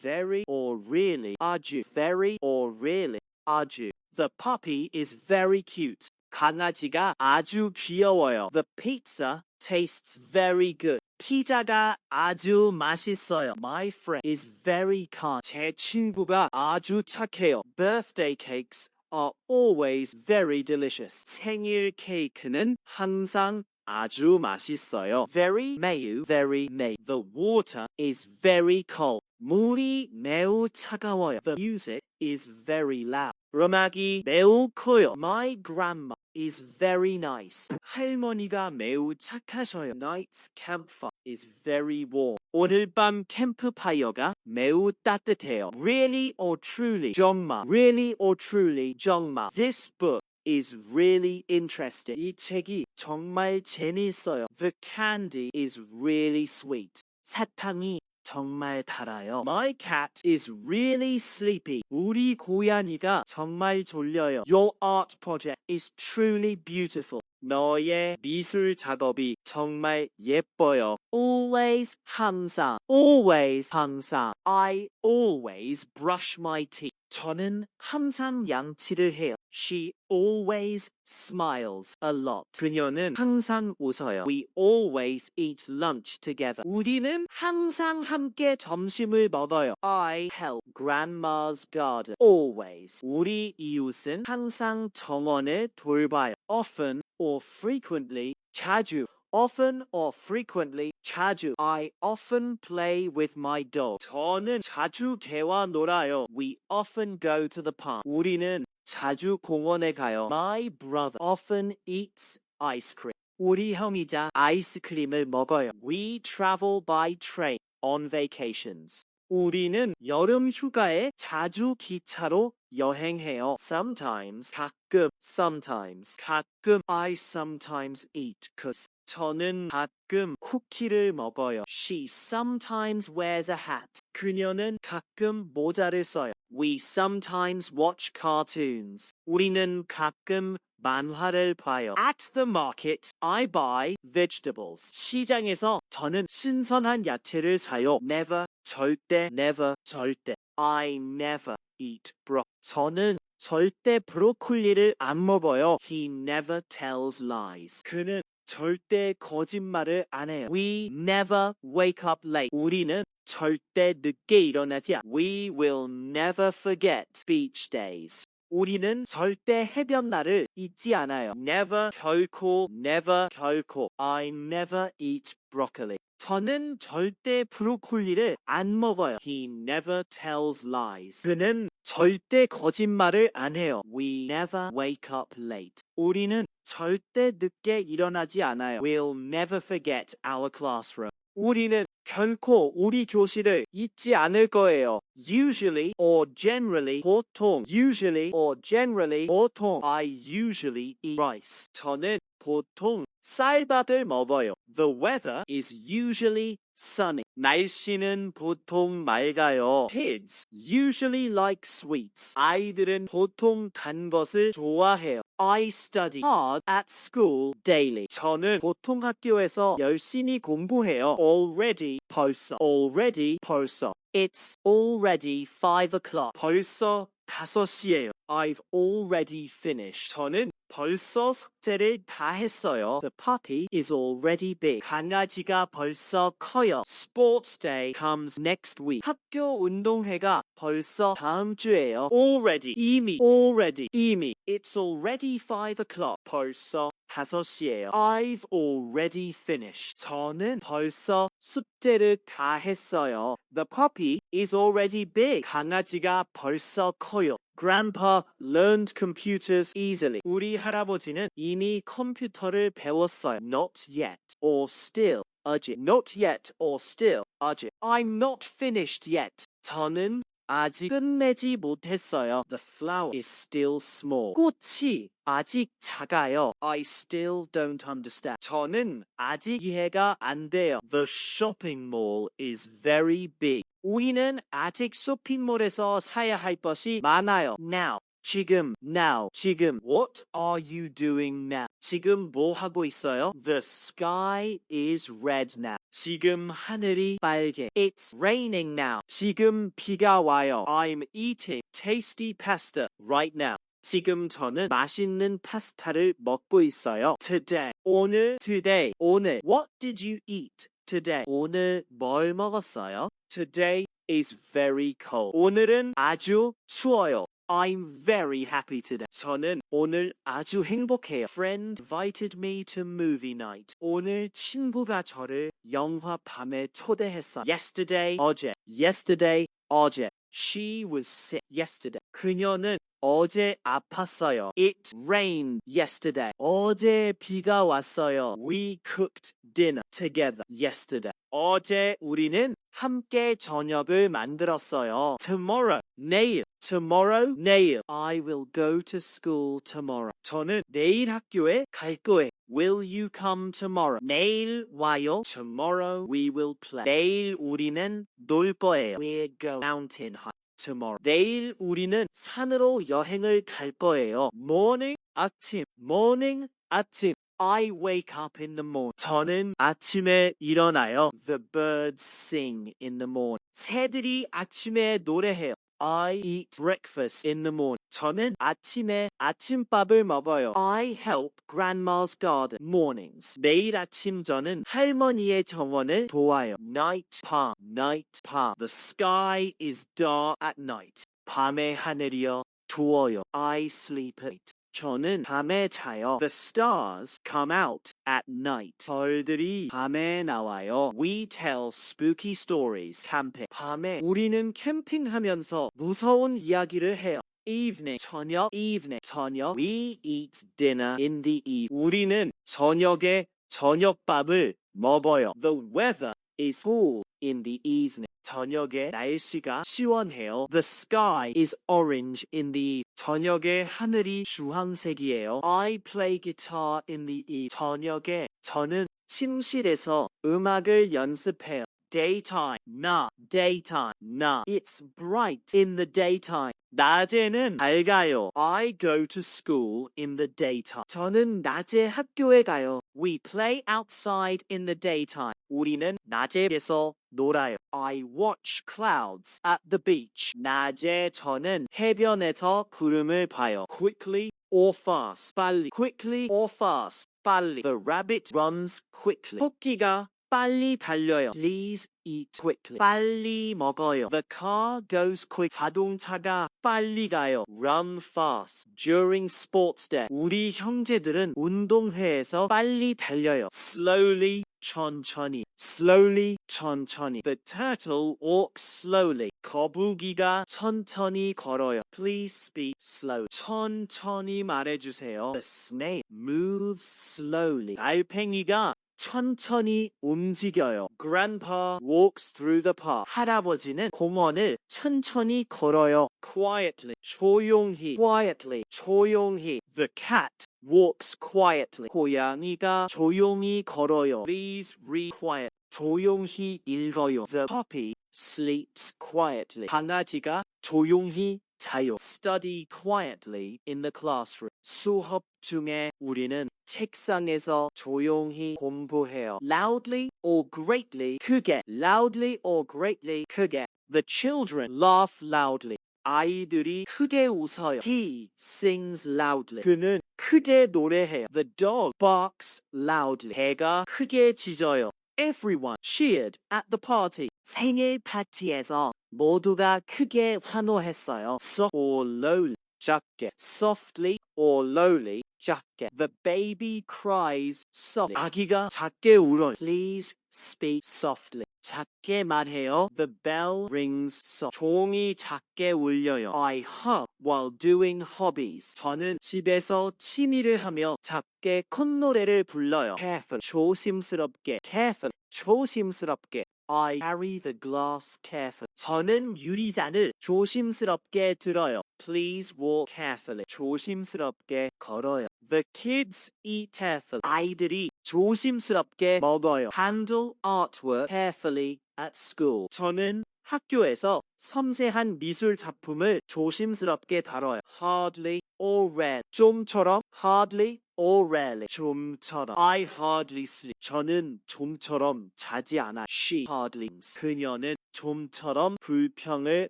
very or really. 아주 very or really. 아주. The puppy is very cute. 강아지가 아주 귀여워요. The pizza tastes very good. 피자가 아주 맛있어요. My friend is very kind. 제 친구가 아주 착해요. Birthday cakes are always very delicious. 생일 케이크는 항상 아주 맛있어요. Very 매우 very 매. The water is very cold. 물이 매우 차가워요. The music is very loud. 음악이 매우 커요. My grandma is very nice. 할머니가 매우 착하셔요. Night's campfire is very warm. 오늘 밤 캠프파이어가 매우 따뜻해요. Really or truly? 정말. Really or truly? 정말. This book is really interesting. 이 책이 정말 재미있어요. The candy is really sweet. 사탕이 정말 달아요. My cat is really sleepy. 우리 고양이가 정말 졸려요. Your art project is truly beautiful. 너의 미술 작업이 정말 예뻐요. Always 항상. Always 항상. I always brush my teeth. 저는 항상 양치를 해요. She always smiles a lot. 그녀는 항상 웃어요. We always eat lunch together. 우리는 항상 함께 점심을 먹어요. I help grandma's garden. Always. 우리 이웃은 항상 정원을 돌봐요. Often or frequently. 자주. Often or frequently. 자주. I often play with my dog. 저는 자주 개와 놀아요. We often go to the park. 우리는 자주 공원에 가요. My brother often eats ice cream. 우리 형이자 아이스크림을 먹어요. We travel by train on vacations. 우리는 여름 휴가에 자주 기차로 여행해요. Sometimes. 가끔. Sometimes. 가끔. I sometimes eat cookies. 저는 가끔 쿠키를 먹어요. She sometimes wears a hat. 그녀는 가끔 모자를 써요. We sometimes watch cartoons. 우리는 가끔 만화를 봐요. At the market, I buy vegetables. 시장에서 저는 신선한 야채를 사요. Never, 절대, never, 절대. I never eat broccoli. 저는 절대 브로콜리를 안 먹어요. He never tells lies. 그는 절대 거짓말을 안 해요. We never wake up late. 우리는 절대 늦게 일어나지 않아요. We will never forget beach days. 우리는 절대 해변날을 잊지 않아요. Never 결코, never 결코. I never eat broccoli. 저는 절대 브로콜리를 안 먹어요. He never tells lies. 그는 절대 거짓말을 안 해요. We never wake up late. 우리는 절대 늦게 일어나지 않아요. We'll never forget our classroom. 우리는 결코 우리 교실을 잊지 않을 거예요. Usually or generally 보통. Usually or generally 보통. I usually eat rice. 저는 보통 쌀밥을 먹어요. The weather is usually sunny. 날씨는 보통 맑아요. Kids usually like sweets. 아이들은 보통 단 것을 좋아해요. I study hard at school daily. 저는 보통 학교에서 열심히 공부해요. Already 벌써. Already 벌써. It's already 5 o'clock. 벌써 5시예요. I've already finished. 저는 벌써 숙제를 다 했어요. The puppy is already big. 강아지가 벌써 커요. Sports day comes next week. 학교 운동회가 벌써 다음 주예요. Already. 이미. Already. 이미. It's already 5 o'clock. 벌써 5시예요. I've already finished. 저는 벌써 숙제를 다 했어요. The puppy is already big. 강아지가 벌써 커요. Grandpa learned computers easily. 우리 할아버지는 이미 컴퓨터를 배웠어요. Not yet or still. 아직. Not yet or still. 아직. I'm not finished yet. 저는 아직 끝내지 못했어요. The flower is still small. 꽃이 아직 작아요. I still don't understand. 저는 아직 이해가 안 돼요. The shopping mall is very big. 우리는 아직 쇼핑몰에서 사야 할 것이 많아요. Now. 지금, now, 지금. What are you doing now? 지금 뭐 하고 있어요? The sky is red now. 지금 하늘이 빨개. It's raining now. 지금 비가 와요. I'm eating tasty pasta right now. 지금 저는 맛있는 파스타를 먹고 있어요. Today. 오늘. Today. 오늘. What did you eat today? 오늘 뭘 먹었어요? Today is very cold. 오늘은 아주 추워요. I'm very happy today. 저는 오늘 아주 행복해요. Friend invited me to movie night. 오늘 친구가 저를 영화 밤에 초대했어요. Yesterday, 어제. Yesterday, 어제. She was sick yesterday. 그녀는 어제 아팠어요. It rained yesterday. 어제 비가 왔어요. We cooked dinner together yesterday. 어제 우리는 함께 저녁을 만들었어요. Tomorrow, 내일. Tomorrow, 내일. I will go to school tomorrow. 저는 내일 학교에 갈 거예요. Will you come tomorrow? 내일 와요. Tomorrow we will play. 내일 우리는 놀 거예요. We'll go mountain hike tomorrow. 내일 우리는 산으로 여행을 갈 거예요. Morning, 아침. Morning, 아침. I wake up in the morning. 저는 아침에 일어나요. The birds sing in the morning. 새들이 아침에 노래해요. I eat breakfast in the morning. 저는 아침에 아침밥을 먹어요. I help grandma's garden mornings. 매일 아침 저는 할머니의 정원을 도와요. Night, 밤, night, 밤. The sky is dark at night. 밤의 하늘이요 두어요. I sleep late. 저는 밤에 자요. The stars come out at night. 별들이 밤에 나와요. We tell spooky stories. 캠핑. 밤에 우리는 캠핑하면서 무서운 이야기를 해요. Evening. 저녁. Evening. 저녁. We eat dinner in the evening. 우리는 저녁에 저녁밥을 먹어요. The weather is cool in the evening. 저녁에 날씨가 시원해요. The sky is orange in the evening. 저녁에 하늘이 주황색이에요. I play guitar in the evening. 저녁에 저는 침실에서 음악을 연습해요. Daytime, 낮. Daytime, 낮. It's bright in the daytime. 낮에는 밝아요. I go to school in the daytime. 저는 낮에 학교에 가요. We play outside in the daytime. 우리는 낮에서 놀아요. I watch clouds at the beach. 낮에 저는 해변에서 구름을 봐요. Quickly or fast. 빨리. Quickly or fast. 빨리. The rabbit runs quickly. 토끼가 빨리 달려요. Please eat quickly. 빨리 먹어요. The car goes quick. 자동차가 빨리 가요. Run fast. During sports day. 우리 형제들은 운동회에서 빨리 달려요. Slowly. 천천히. Slowly. 천천히. The turtle walks slowly. 거북이가 천천히 걸어요. Please speak slow. 천천히 말해주세요. The snake moves slowly. 달팽이가 천천히 움직여요. Grandpa walks through the park. 할아버지는 공원을 천천히 걸어요. Quietly. 조용히. Quietly. 조용히. The cat walks quietly. 고양이가 조용히 걸어요. Please read quiet. 조용히 읽어요. The puppy sleeps quietly. 강아지가 조용히 자요. Study quietly in the classroom. 수업 중에 우리는 책상에서 조용히 공부해요. Loudly or greatly 크게. Loudly or greatly 크게. The children laugh loudly. 아이들이 크게 웃어요. He sings loudly. 그는 크게 노래해요. The dog barks loudly. 개가 크게 짖어요. Everyone cheered at the party. 생일 파티에서 모두가 크게 환호했어요. Soft or lowly. 작게. Softly or lowly. 작게. The baby cries softly. 아기가 작게 울어요. Please speak softly. 작게 말해요. The bell rings soft. 종이 작게 울려요. I hum while doing hobbies. 저는 집에서 취미를 하며 작게 콧노래를 불러요. Careful. 조심스럽게. Careful. 조심스럽게. I carry the glass carefully. 저는 유리잔을 조심스럽게 들어요. Please walk carefully. 조심스럽게 걸어요. The kids eat carefully. 아이들이 조심스럽게 먹어요. Handle artwork carefully at school. 저는 학교에서 섬세한 미술 작품을 조심스럽게 다뤄요. hardly or rarely. 좀처럼 hardly or rarely. 좀처럼. I hardly sleep. 저는 좀처럼 자지 않아. She hardly. 그녀는 좀처럼 불평을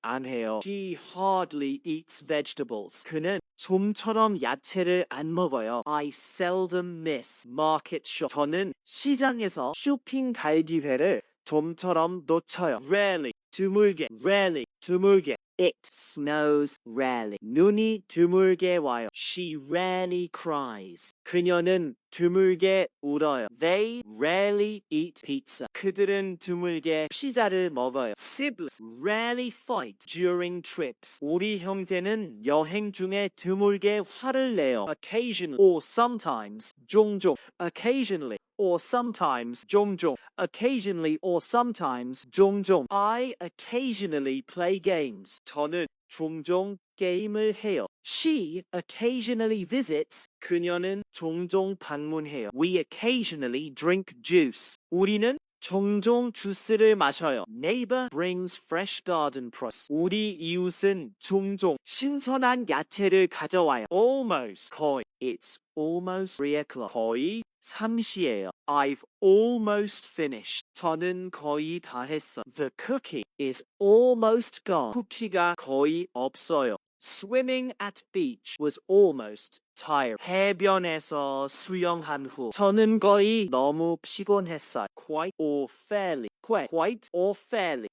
안 해요. He hardly eats vegetables. 그는 좀처럼 야채를 안 먹어요. I seldom miss market shop. 저는 시장에서 쇼핑 갈 기회를 좀처럼 놓쳐요. Rarely. 드물게. Rarely. 드물게. It snows rarely. 눈이 드물게 와요. She rarely cries. 그녀는 드물게 울어요. They rarely eat pizza. 그들은 드물게 피자를 먹어요. Siblings rarely fight during trips. 우리 형제는 여행 중에 드물게 화를 내요. Occasionally or sometimes. 종종. Occasionally or sometimes. 종종. Occasionally or sometimes. 종종. I occasionally play games. 저는 종종 게임을 해요. She occasionally visits. 그녀는 종종 방문해요. We occasionally drink juice. 우리는 종종 주스를 마셔요. Neighbor brings fresh garden produce. 우리 이웃은 종종 신선한 야채를 가져와요. Almost. 거의. It's almost 3 o'clock. 거의 3시예요. I've almost finished. 저는 거의 다 했어. The cookie is almost gone. 쿠키가 거의 없어요. Swimming at beach was almost tired. 해변에서 수영한 후 저는 거의 너무 피곤했어요. Quite or fairly. Quite or fairly.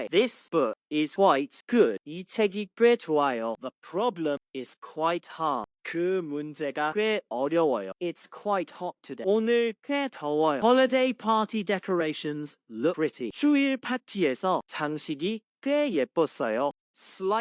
This book is quite good. 이 책이 꽤 좋아요. The problem is quite hard. 그 문제가 꽤 어려워요. It's quite hot today. 오늘 꽤 더워요. Holiday party decorations look pretty. 휴일 파티에서 장식이 꽤 예뻤어요.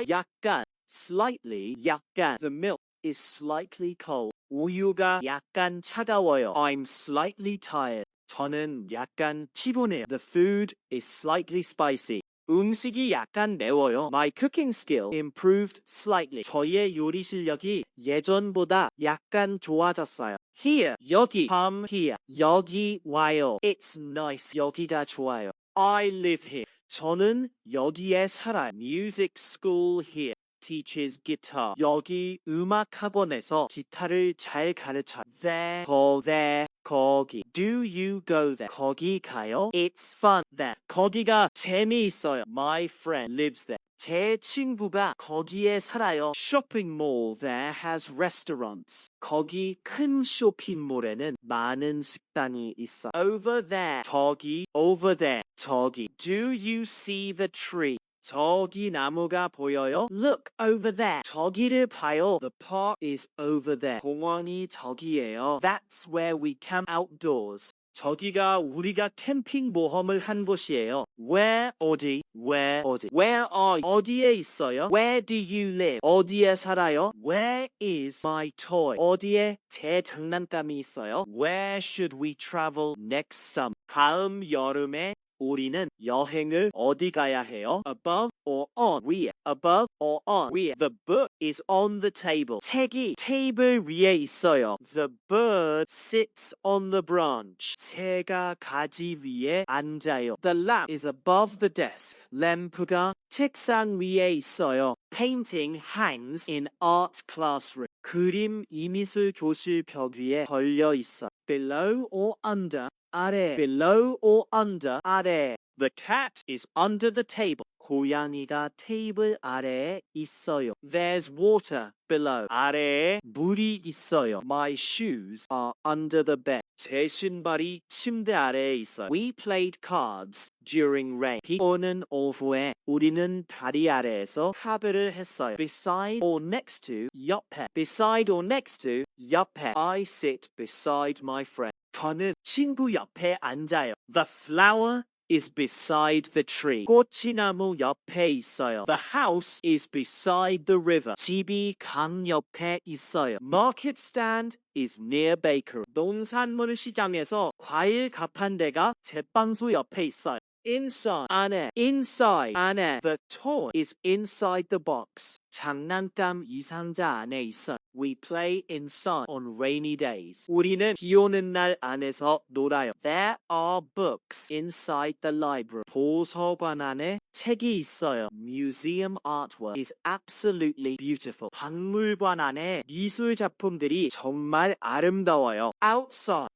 약간. Slightly, 약간. The milk is slightly cold. 우유가 약간 차가워요. I'm slightly tired. 저는 약간 피곤해요. The food is slightly spicy. 음식이 약간 매워요. My cooking skill improved slightly. 저의 요리 실력이 예전보다 약간 좋아졌어요. Here, 여기. Come here. 여기 와요. It's nice. 여기가 좋아요. I live here. 저는 여기에 살아요. Music school here. Teaches guitar. 여기 음악 학원에서 기타를 잘 가르쳐요. There, there, 거기. Do you go there? 거기 가요? It's fun there. 거기가 재미있어요. My friend lives there. 제 친구가 거기에 살아요. Shopping mall there has restaurants. 거기 큰 쇼핑몰에는 많은 식당이 있어. Over there. 저기. Over there. 저기. Do you see the tree? 저기 나무가 보여요? Look over there. 저기를 봐요. The park is over there. 공원이 저기예요. That's where we camp outdoors. 저기가 우리가 캠핑 모험을 한 곳이에요. Where 어디? Where 어디? Where are you? 어디에 있어요? Where do you live? 어디에 살아요? Where is my toy? 어디에 제 장난감이 있어요? Where should we travel next summer? 다음 여름에 우리는 여행을 어디 가야 해요? Above or on? 위에. Above or on? 위에. The book is on the table. 책이 테이블 위에 있어요. The bird sits on the branch. 새가 가지 위에 앉아요. The lamp is above the desk. 램프가 책상 위에 있어요. Painting hangs in art classroom. 그림 이미술 교실 벽 위에 걸려 있어. Below or under? 아래. Below or under? 아래. The cat is under the table. 고양이가 테이블 아래에 있어요. There's water below. 아래에 물이 있어요. My shoes are under the bed. 제 신발이 침대 아래에 있어요. We played cards during rain. 비 오는 오후에 우리는 다리 아래에서 카드를 했어요. Beside or next to, 옆에. Beside or next to, 옆에. I sit beside my friend. 저는 친구 옆에 앉아요. The flower is beside the tree. 꽃이 나무 옆에 있어요. The house is beside the river. 집이 강 옆에 있어요. Market stand is near bakery. 농산물 시장에서 과일 가판대가 제빵소 옆에 있어요. Inside, 안에. Inside, 안에. The toy is inside the box. 장난감 이상자 안에 있어. We play inside on rainy days. 우리는 비 오는 날 안에서 놀아요. There are books inside the library. 도서관 안에 책이 있어요. Museum artwork is absolutely beautiful. 박물관 안에 미술 작품들이 정말 아름다워요. Outside.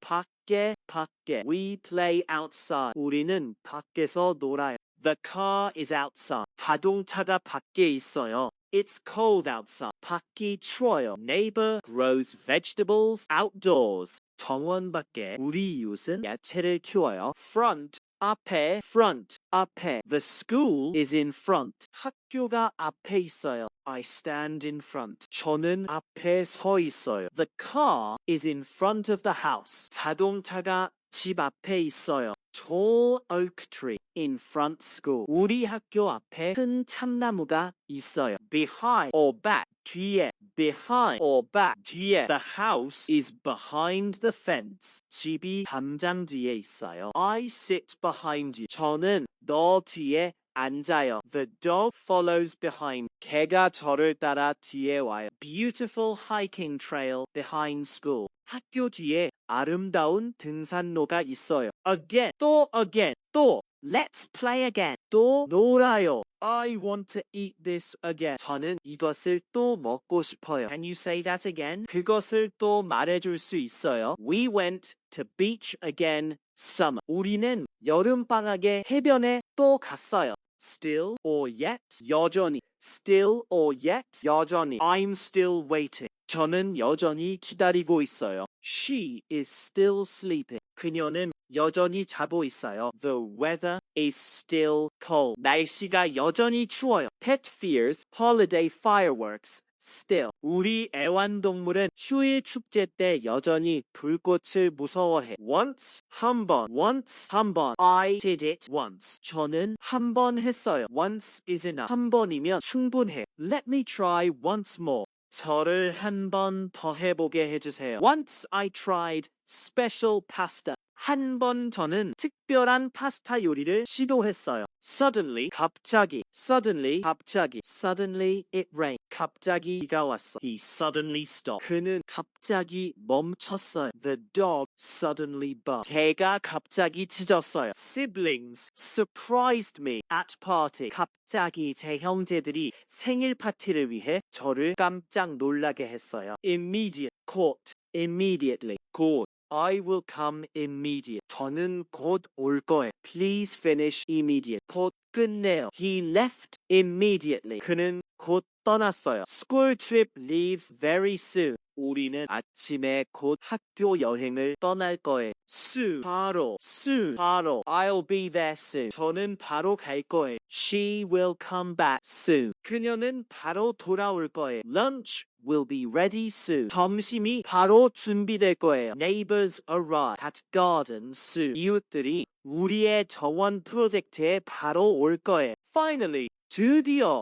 밖에. We play outside. 우리는 밖에서 놀아요. The car is outside. 자동차가 밖에 있어요. It's cold outside. 밖이 추워요. Neighbor grows vegetables outdoors. 정원 밖에 우리 이웃은 야채를 키워요. Front. 앞에. The school is in front. 학교가 앞에 있어요. I stand in front. 저는 앞에 서 있어요. The car is in front of the house. 자동차가 집 앞에 있어요. Tall oak tree in front school. 우리 학교 앞에 큰 참나무가 있어요. Behind or back. 뒤에. Behind or back. 뒤에. The house is behind the fence. 집이 담장 뒤에 있어요. I sit behind you. 저는 너 뒤에 앉아요. The dog follows behind. 개가 저를 따라 뒤에 와요. Beautiful hiking trail behind school. 학교 뒤에 아름다운 등산로가 있어요. Again. 또. Let's play again. 또 놀아요. I want to eat this again. 저는 이것을 또 먹고 싶어요. Can you say that again? 그것을 또 말해줄 수 있어요. We went to beach again summer. 우리는 여름방학에 해변에 또 갔어요. Still or yet? 여전히. Still or yet? 여전히. I'm still waiting. 저는 여전히 기다리고 있어요. She is still sleeping. 그녀는 여전히 자고 있어요. The weather is still cold. 날씨가 여전히 추워요. Pet fears holiday fireworks. Still. 우리 애완동물은 휴일 축제 때 여전히 불꽃을 무서워해. Once. 한 번. I did it once. 저는 한 번 했어요. Once is enough. 한 번이면 충분해. Let me try once more. 저를 한 번 더 해보게 해주세요. Once I tried special pasta. 한 번 저는 특별한 파스타 요리를 시도했어요. Suddenly, 갑자기. Suddenly it rained. 갑자기 비가 왔어. He suddenly stopped. 그는 갑자기 멈췄어요. The dog suddenly barked. 개가 갑자기 짖었어요. Siblings surprised me at party. 갑자기 제 형제들이 생일 파티를 위해 저를 깜짝 놀라게 했어요. Immediate, caught, immediately, 곧. I will come immediate. 저는 곧 올 거예요. Please finish immediate. 곧 끝내요. He left immediately. 그는 곧 떠났어요. School trip leaves very soon. 우리는 아침에 곧 학교 여행을 떠날 거예요. Soon. 바로. I'll be there soon. 저는 바로 갈 거예요. She will come back soon. 그녀는 바로 돌아올 거예요. Lunch will be ready soon. 점심이 바로 준비될 거예요. Neighbors arrive at garden soon. 이웃들이 우리의 정원 프로젝트에 바로 올 거예요. Finally, 드디어.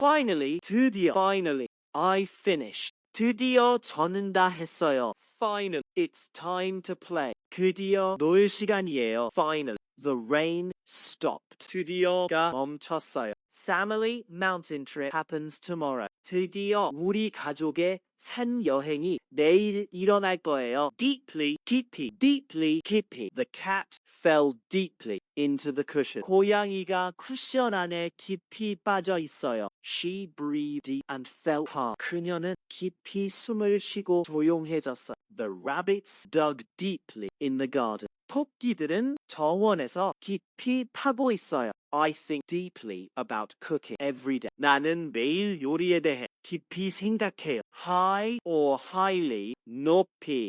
I finished. 드디어 저는 다 했어요. Finally, it's time to play. 드디어 놀 시간이에요. Finally, the rain stopped. 드디어가 멈췄어요. Family mountain trip happens tomorrow. 드디어 우리 가족의 산 여행이 내일 일어날 거예요. Deeply, 깊이. The cat fell deeply into the cushion. 고양이가 쿠션 안에 깊이 빠져 있어요. She breathed deep and felt calm. 그녀는 깊이 숨을 쉬고 조용해졌어요. The rabbits dug deeply in the garden. 토끼들은 정원에서 깊이 파고 있어요. I think deeply about cooking every day. 나는 매일 요리에 대해 깊이 생각해요. High or highly, 높이.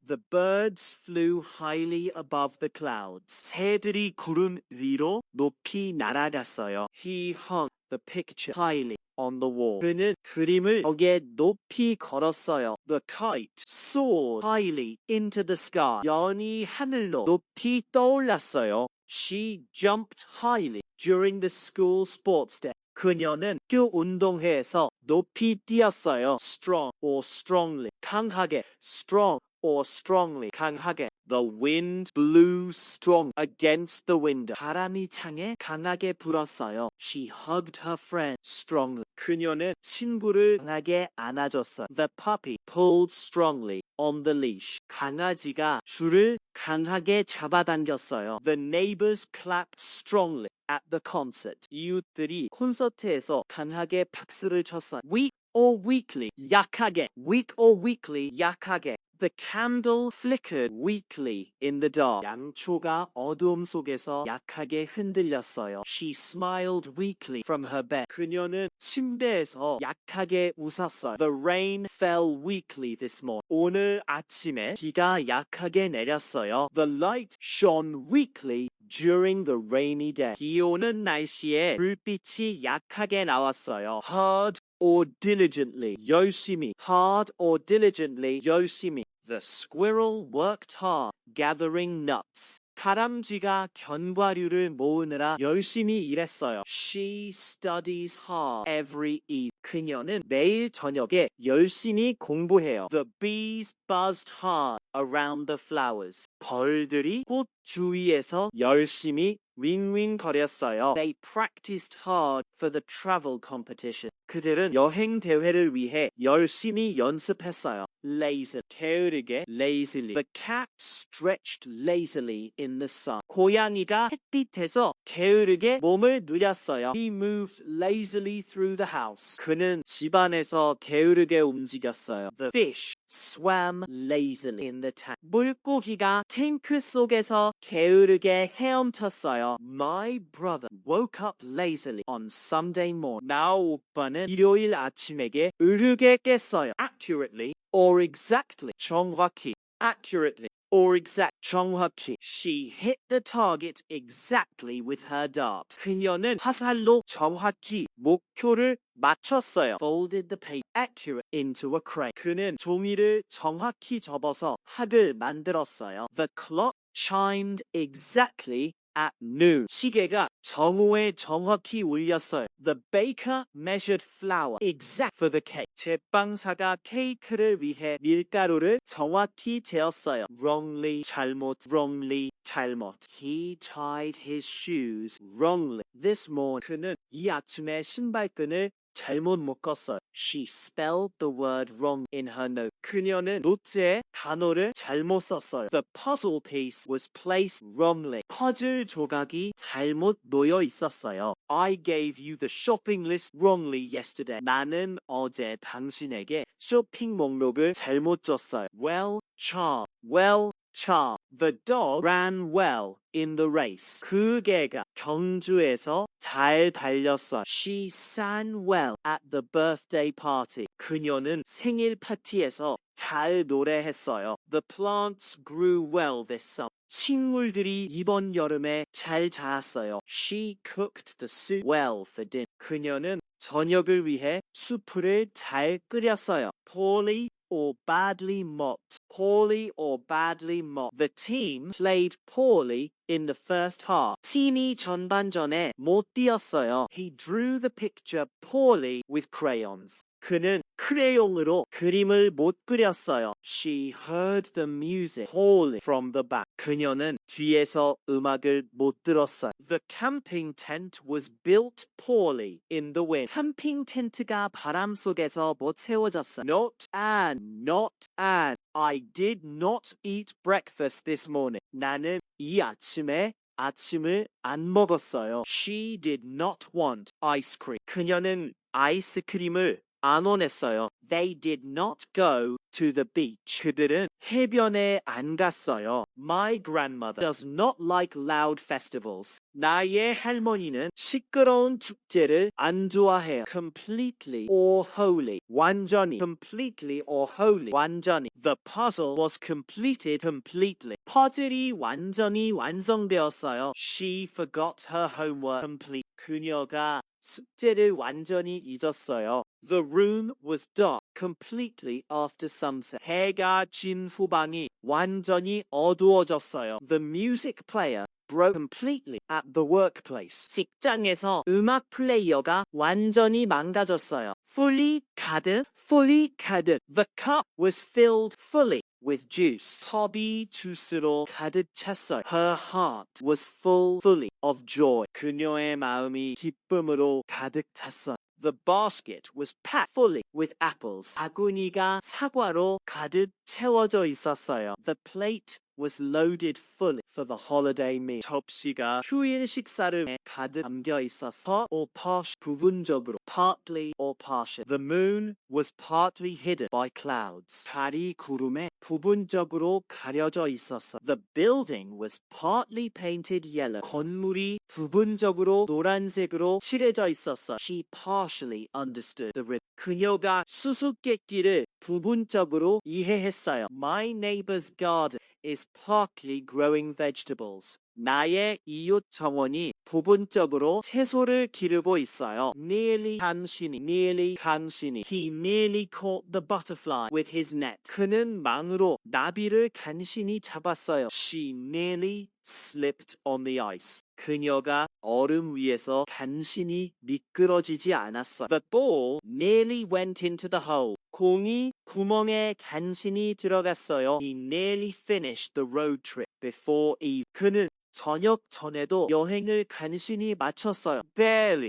The birds flew highly above the clouds. 새들이 구름 위로 높이 날아갔어요. He hung the picture highly on the wall. 그는 그림을 벽에 높이 걸었어요. The kite soared highly into the sky. 연이 하늘로 높이 떠올랐어요. She jumped highly during the school sports day. 그녀는 학교 운동회에서 높이 뛰었어요. Strong or strongly. 강하게. Strong or strongly 강하게. The wind blew strong against the window. 바람이 창에 강하게 불었어요. She hugged her friend strongly. 그녀는 친구를 강하게 안아줬어요. The puppy pulled strongly on the leash. 강아지가 줄을 강하게 잡아당겼어요. The neighbors clapped strongly at the concert. 이웃들이 콘서트에서 강하게 박수를 쳤어요. Weak or weakly, 약하게. Weak or weakly, 약하게. The candle flickered weakly in the dark. 양초가 어두움 속에서 약하게 흔들렸어요. She smiled weakly from her bed. 그녀는 침대에서 약하게 웃었어요. The rain fell weakly this morning. 오늘 아침에 비가 약하게 내렸어요. The light shone weakly during the rainy day. 비 오는 날씨에 불빛이 약하게 나왔어요. Hard or diligently, 열심히. Hard or diligently, 열심히. The squirrel worked hard, gathering nuts. 다람쥐가 견과류를 모으느라 열심히 일했어요. She studies hard every evening. 그녀는 매일 저녁에 열심히 공부해요. The bees buzzed hard around the flowers. 벌들이 꽃 주위에서 열심히 윙윙거렸어요. They practiced hard for the travel competition. 그들은 여행 대회를 위해 열심히 연습했어요. Lazy, 게으르게, lazily. The cat stretched lazily in the sun. 고양이가 햇빛에서 게으르게 몸을 누렸어요. He moved lazily through the house. 그는 집안에서 게으르게 움직였어요. The fish swam lazily in the tank. 물고기가 탱크 속에서 게으르게 헤엄쳤어요. My brother woke up lazily on Sunday morning. 나 오빠는 일요일 아침에게 으르게 깼어요. Accurately or exactly. 정확히. Accurately or exact. 정확히. She hit the target exactly with her dart. 그녀는 화살로 정확히 목표를 맞췄어요. Folded the paper accurate into a crane. 그는 종이를 정확히 접어서 학을 만들었어요. The clock chimed exactly at noon. 시계가 정오에 정확히 울렸어요. The baker measured flour exact for the cake. 제빵사가 케이크를 위해 밀가루를 정확히 재었어요. Wrongly, 잘못, wrongly, 잘못. He tied his shoes wrongly this morning. 그는 이 아침에 신발끈을 잘못 묶었어요. She spelled the word wrong in her note. 그녀는 노트에 단어를 잘못 썼어요. The puzzle piece was placed wrongly. 퍼즐 조각이 잘못 놓여 있었어요. I gave you the shopping list wrongly yesterday. 나는 어제 당신에게 쇼핑 목록을 잘못 줬어요. Well charmed. Well charmed. The dog ran well in the race. 그 개가 경주에서 잘 달렸어요. She sang well at the birthday party. 그녀는 생일 파티에서 잘 노래했어요. The plants grew well this summer. 식물들이 이번 여름에 잘 자랐어요. She cooked the soup well for dinner. 그녀는 저녁을 위해 수프를 잘 끓였어요. Poorly or badly mopped. Poorly or badly mopped. The team played poorly in the first half. 팀이 전반전에 못 뛰었어요. He drew the picture poorly with crayons. 그는 크레용으로 그림을 못 그렸어요. She heard the music poorly from the back. 그녀는 뒤에서 음악을 못 들었어요. The camping tent was built poorly in the wind. 캠핑 텐트가 바람 속에서 못 세워졌어요. Not and. I did not eat breakfast this morning. 나는 이 아침에 아침을 안 먹었어요. She did not want ice cream. 그녀는 아이스크림을 안 원했어요. They did not go to the beach. 그들은 해변에 안 갔어요. My grandmother does not like loud festivals. 나의 할머니는 시끄러운 축제를 안 좋아해요. Completely or wholly. 완전히. Completely or wholly. 완전히. The puzzle was completed completely. 퍼즐이 완전히 완성되었어요. She forgot her homework completely. 그녀가 숙제를 완전히 잊었어요. The room was dark completely after sunset. 해가 진 후방이 완전히 어두워졌어요. The music player broke completely at the workplace. 직장에서 음악 플레이어가 완전히 망가졌어요. Fully 가득. The cup was filled fully. with juice. 컵이 주스로 가득 찼어요. Her heart was fully of joy. 그녀의 마음이 기쁨으로 가득 찼어요. The basket was packed fully with apples. 바구니가 사과로 가득 채워져 있었어요. The plate was loaded fully for the holiday meal. 접시가 휴일 식사를 가득 담겨 있어서 or partial, 부분적으로, partly or partial. The moon was partly hidden by clouds. 달이 구름에 부분적으로 가려져 있었어. The building was partly painted yellow. 건물이 부분적으로 노란색으로 칠해져 있었어. She partially understood the rhythm. 그녀가 수수께끼를 부분적으로 이해했어요. My neighbor's garden is partly growing vegetables. 나의 이웃 정원이 부분적으로 채소를 기르고 있어요. Nearly 간신히. He nearly caught the butterfly with his net. 그는 망으로 나비를 간신히 잡았어요. She nearly slipped on the ice. 그녀가 얼음 위에서 간신히 미끄러지지 않았어요. The ball nearly went into the hole. 공이 구멍에 간신히 들어갔어요. He nearly finished the road trip before eve. 그는 저녁 전에도 여행을 간신히 마쳤어요.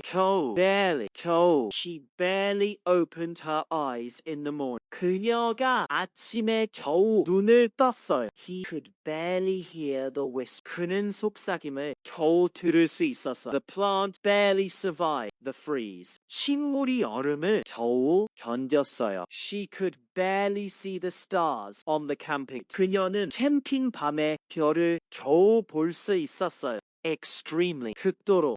겨우. She barely opened her eyes in the morning. 그녀가 아침에 겨우 눈을 떴어요. He could barely hear the whisper. 그는 속삭임을 겨우 들을 수 있었어요. The plant barely survived the freeze. 식물이 얼음을 겨우 견뎠어요. She could barely see the stars on the camping. 그녀는 캠핑 밤에 별을 겨우 볼 수 있었어요. Extremely. 극도로.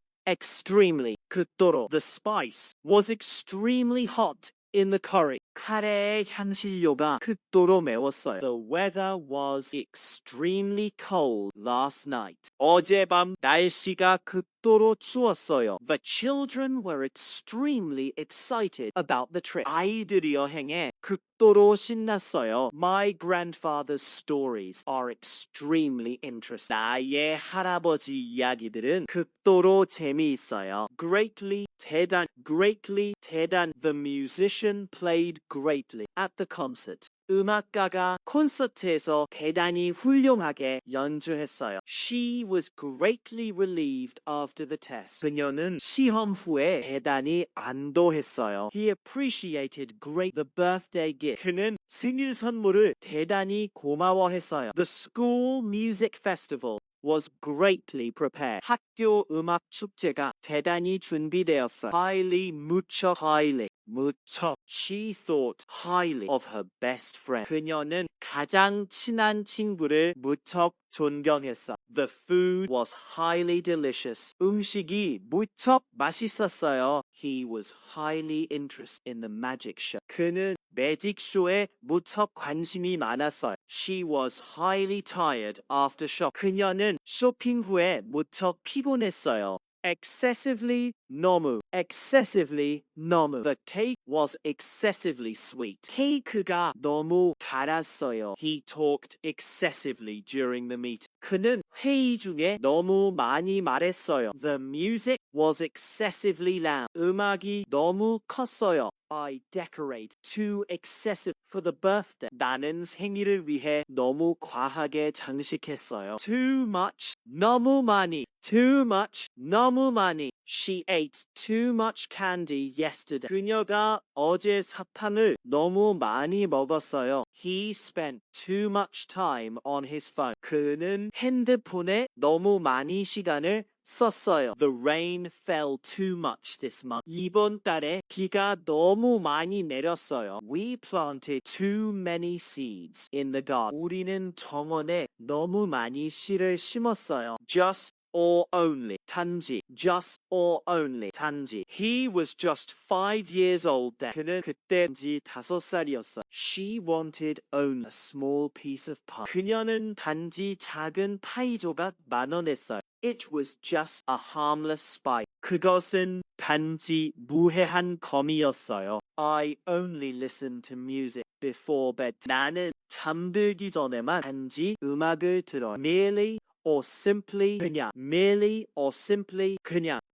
The spice was extremely hot in the curry. 카레의 향신료가 극도로 매웠어요. The weather was extremely cold last night. 어젯밤 날씨가 극도로 추웠어요. The children were extremely excited about the trip. 아이들이 여행에 극도로 신났어요. My grandfather's stories are extremely interesting. 나의 할아버지 이야기들은 극도로 재미있어요. Greatly, 대단. The musician played greatly at the concert. 음악가가 콘서트에서 대단히 훌륭하게 연주했어요. She was greatly relieved after the test. 그녀는 시험 후에 대단히 안도했어요. He appreciated great the birthday gift. 그는 생일 선물을 대단히 고마워했어요. The school music festival was greatly prepared. 학교 음악 축제가 대단히 준비되었어요. 무척. She thought highly of her best friend. 그녀는 가장 친한 친구를 무척 존경했어. The food was highly delicious. 음식이 무척 맛있었어요. He was highly interested in the magic show. 그는 매직 쇼에 무척 관심이 많았어요. She was highly tired after shop. 그녀는 쇼핑 후에 무척 피곤했어요. Excessively 너무. The cake was excessively sweet. 케이크가 너무 달았어요. He talked excessively during the meeting. 그는 회의 중에 너무 많이 말했어요. The music was excessively loud. 음악이 너무 컸어요. I decorate too excessive for the birthday. 나는 생일을 위해 너무 과하게 장식했어요. Too much, 너무 많이. She ate too much candy yesterday. 그녀가 어제 사탕을 너무 많이 먹었어요. He spent too much time on his phone. 그는 핸드폰에 너무 많이 시간을 썼어요. The rain fell too much this month. 이번 달에 비가 너무 많이 내렸어요. We planted too many seeds in the garden. 우리는 정원에 너무 많이 씨를 심었어요. Just or only. 단지. He was just 5 years old then. 그는 그때 단지 5살이었어. She wanted only a small piece of pie. 그녀는 단지 작은 파이 조각 원했어요. It was just a harmless spike. 그것은 단지 무해한 검이었어요. I only listen to music before bed. 나는 잠들기 전에만 단지 음악을 들어요. Merely or simply 그냥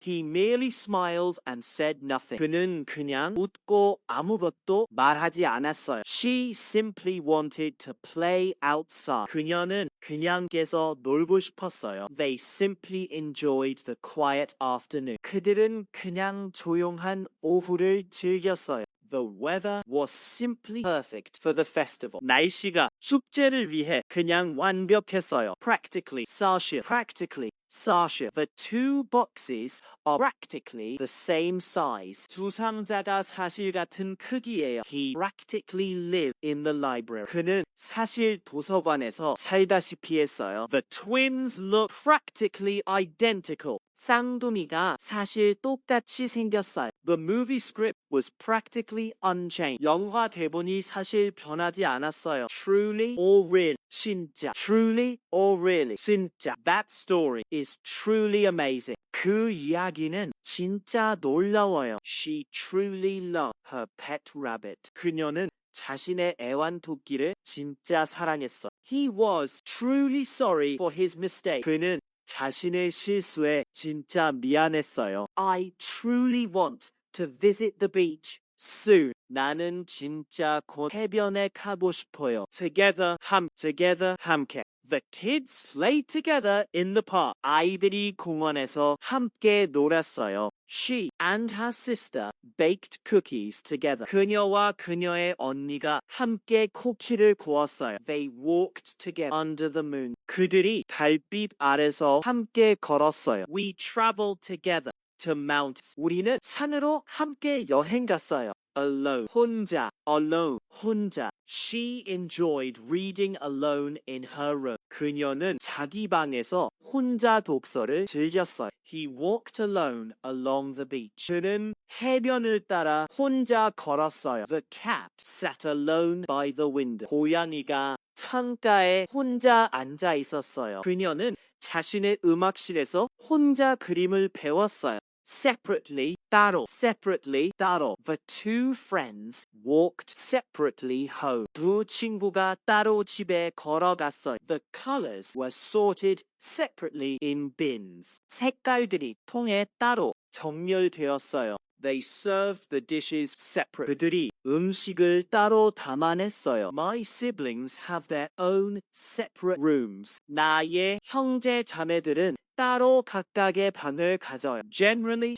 He merely smiled and said nothing. 그는 그냥 웃고 아무것도 말하지 않았어요. She simply wanted to play outside. 그녀는 그냥 밖에서 놀고 싶었어요. They simply enjoyed the quiet afternoon. 그들은 그냥 조용한 오후를 즐겼어요. The weather was simply perfect for the festival. 날씨가 축제를 위해 그냥 완벽했어요. Practically, 사실. Practically, 사실. The two boxes are practically the same size. 두 상자가 사실 같은 크기예요. He practically lived in the library. 그는 사실 도서관에서 살다시피 했어요. The twins look practically identical. 쌍둥이가 사실 똑같이 생겼어요. The movie script was practically unchanged. 영화 대본이 사실 변하지 않았어요. Truly or really? 진짜. Truly or really? 진짜. That story is truly amazing. 그 이야기는 진짜 놀라워요. She truly loved her pet rabbit. 그녀는 자신의 애완토끼를 진짜 사랑했어. He was truly sorry for his mistake. 그는 자신의 실수에 진짜 미안했어요. I truly want to visit the beach soon. 나는 진짜 곧 해변에 가고 싶어요. Together, 함께. The kids played together in the park. 아이들이 공원에서 함께 놀았어요. She and her sister baked cookies together. 그녀와 그녀의 언니가 함께 쿠키를 구웠어요. They walked together under the moon. 그들이 달빛 아래서 함께 걸었어요. We traveled together to mountains. 우리는 산으로 함께 여행 갔어요. Alone, 혼자, alone, 혼자. She enjoyed reading alone in her room. 그녀는 자기 방에서 혼자 독서를 즐겼어요. He walked alone along the beach. 그는 해변을 따라 혼자 걸었어요. The cat sat alone by the window. 고양이가 창가에 혼자 앉아 있었어요. 그녀는 자신의 음악실에서 혼자 그림을 배웠어요. Separately, 따로. The two friends walked separately home. 두 친구가 따로 집에 걸어갔어요. The colors were sorted separately in bins. 색깔들이 통에 따로 정렬되었어요. They served the dishes separate. 그들이 음식을 따로 담아냈어요. My siblings have their own separate rooms. 나의 형제 자매들은 따로 각각의 방을 가져요. Generally,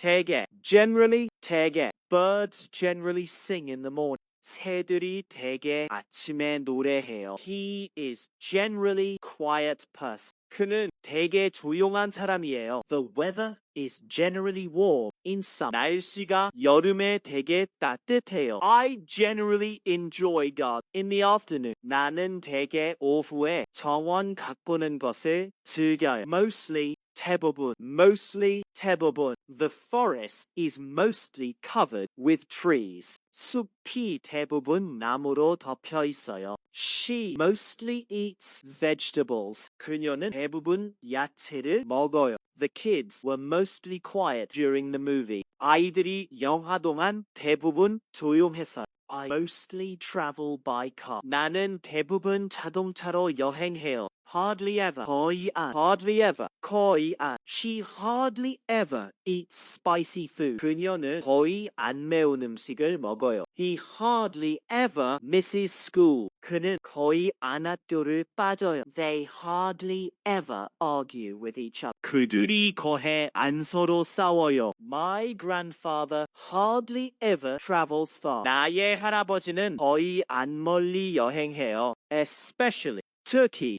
대개. Birds generally sing in the morning. 새들이 대개 아침에 노래해요. He is generally quiet person. 그는 대개 조용한 사람이에요. The weather is generally warm in summer. 날씨가 여름에 대개 따뜻해요. I generally enjoy God in the afternoon. 나는 대개 오후에 정원 가꾸는 것을 즐겨요. 대부분. The forest is mostly covered with trees. 숲이 대부분 나무로 덮여 있어요. She mostly eats vegetables. 그녀는 대부분 야채를 먹어요. The kids were mostly quiet during the movie. 아이들이 영화 동안 대부분 조용했어요. I mostly travel by car. 나는 대부분 자동차로 여행해요. Hardly ever. 거의 안. She hardly ever eats spicy food. 그녀는 거의 안 매운 음식을 먹어요. He hardly ever misses school. 그는 거의 안 학교를 빠져요. They hardly ever argue with each other. 그들이 거의 안 서로 싸워요. My grandfather hardly ever travels far. 나의 할아버지는 거의 안 멀리 여행해요. Especially Turkey.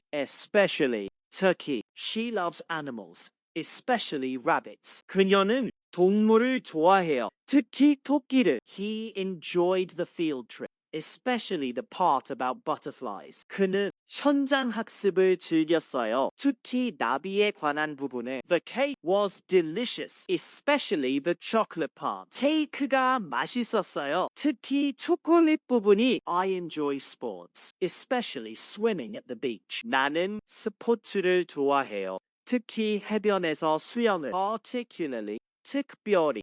She loves animals, especially rabbits. 그녀는 동물을 좋아해요. 특히 토끼를. He enjoyed the field trip, especially the part about butterflies. 그는 현장 학습을 즐겼어요. 특히 나비에 관한 부분에. The cake was delicious, especially the chocolate part. 케이크가 맛있었어요. 특히 초콜릿 부분이. I enjoy sports, especially swimming at the beach. 나는 스포츠를 좋아해요. 특히 해변에서 수영을. Particularly 특별히.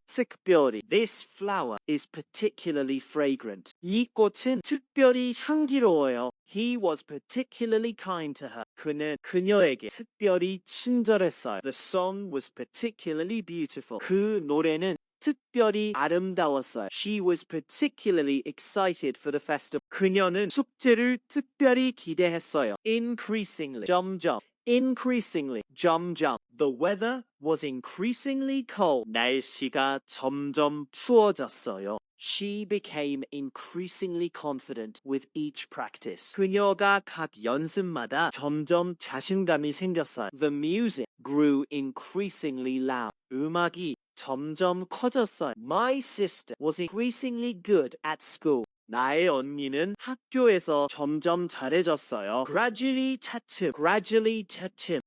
This flower is particularly fragrant. 이 꽃은 특별히 향기로워요. He was particularly kind to her. 그는 그녀에게 특별히 친절했어요. The song was particularly beautiful. 그 노래는 특별히 아름다웠어요. She was particularly excited for the festival. 그녀는 축제를 특별히 기대했어요. Increasingly, 점점. The weather was increasingly cold. 날씨가 점점 추워졌어요. She became increasingly confident with each practice. 그녀가 각 연습마다 점점 자신감이 생겼어요. The music grew increasingly loud. 음악이 점점 커졌어요. My sister was increasingly good at school. 나의 언니는 학교에서 점점 잘해졌어요. Gradually 차츰.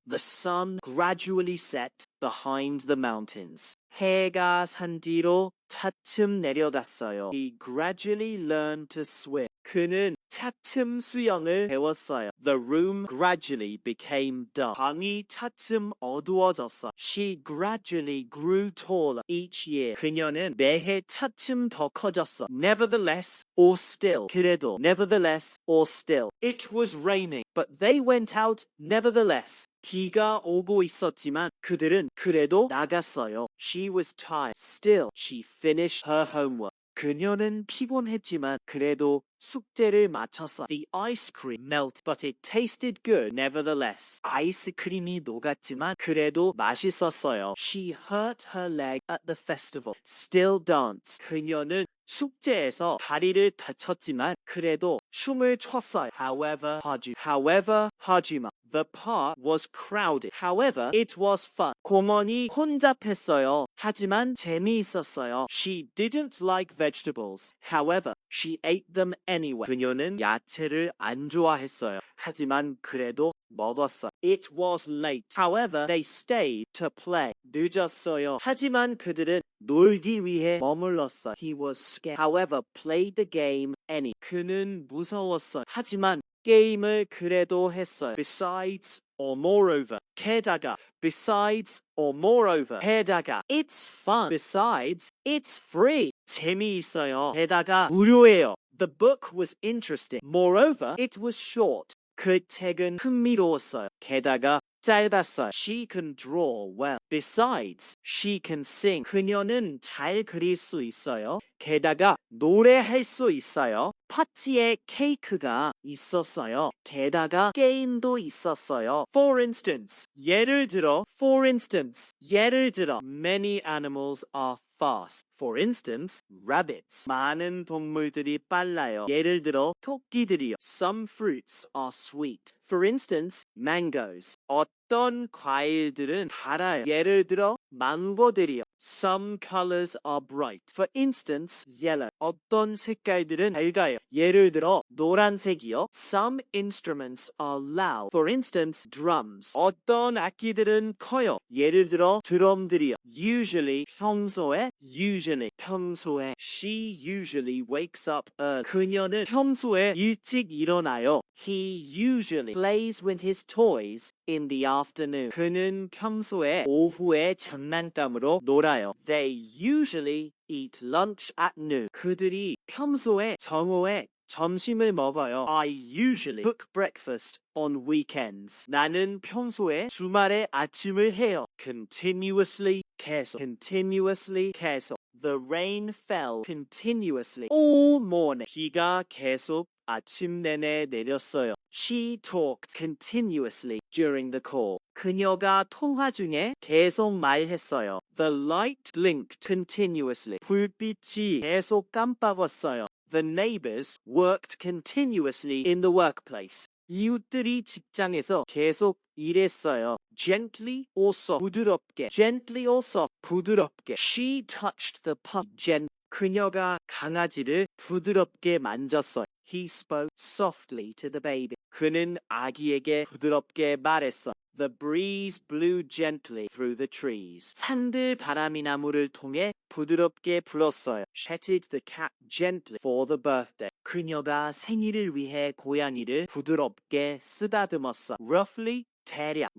The sun gradually set behind the mountains. 해가 산 뒤로 차츰 내려갔어요. He gradually learned to swim. 그는 차츰 수영을 배웠어요. The room gradually became dark. 방이 차츰 어두워졌어요. She gradually grew taller each year. 그녀는 매해 차츰 더 커졌어. Nevertheless, or still. 그래도, nevertheless, or still. It was raining, but they went out nevertheless. 비가 오고 있었지만 그들은 그래도 나갔어요. She was tired. Still, she finished her homework. 그녀는 피곤했지만 그래도 숙제를 마쳤어. The ice cream melted, but it tasted good nevertheless. 아이스크림이 녹았지만 그래도 맛있었어요. She hurt her leg at the festival. Still danced. 그녀는 숙제에서 다리를 다쳤지만 그래도 춤을 췄어요. However, 하지만 the park was crowded. However, it was fun. 공원이 혼잡했어요. 하지만 재미있었어요. She didn't like vegetables. However, she ate them anyway. 그녀는 야채를 안 좋아했어요. 하지만 그래도 먹었어요. It was late. However, they stayed to play. 늦었어요. 하지만 그들은 놀기 위해 머물렀어요. He was scared. However, played the game anyway. 그는 무서웠어요. 하지만 게임을 그래도 했어요. Besides or moreover. 게다가 besides or moreover. 게다가 it's fun. Besides it's free. 재미있어요. 게다가 무료예요. The book was interesting. Moreover, it was short. 그 책은 흥미로웠어요. 게다가 짧았어요. She can draw well. Besides, she can sing. 그녀는 잘 그릴 수 있어요. 게다가 노래할 수 있어요. 파티에 케이크가 있었어요. 게다가 게임도 있었어요. For instance, 예를 들어, many animals are fast. For instance, rabbits. 많은 동물들이 빨라요. 예를 들어, 토끼들이요. Some fruits are sweet. For instance, mangoes. 어떤 과일들은 달아요. 예를 들어, 망고들이요. Some colors are bright. For instance, yellow. 어떤 색깔들은 밝아요. 예를 들어, 노란색이요. Some instruments are loud. For instance, drums. 어떤 악기들은 커요. 예를 들어, 드럼들이요. Usually, 평소에. She usually wakes up early. 그녀는 평소에 일찍 일어나요. He usually plays with his toys in the afternoon. 그는 평소에 오후에 장난감으로 놀아요. They usually eat lunch at noon. 그들이 평소에 정오에 점심을 먹어요. I usually cook breakfast on weekends. 나는 평소에 주말에 아침을 해요. Continuously, 계속. The rain fell continuously all morning. 비가 계속 아침 내내 내렸어요. She talked continuously during the call. 그녀가 통화 중에 계속 말했어요. The light blinked continuously. 불빛이 계속 깜빡였어요. The neighbors worked continuously in the workplace. 이웃들이 직장에서 계속 일했어요. Gently or soft. 부드럽게. She touched the puppy gently. 그녀가 강아지를 부드럽게 만졌어요. He spoke softly to the baby. 그는 아기에게 부드럽게 말했어. The breeze blew gently through the trees. 산들 바람이 나무를 통해 부드럽게 불었어요. Petted the cat gently for the birthday. 그녀가 생일을 위해 고양이를 부드럽게 쓰다듬었어. Roughly, 대략.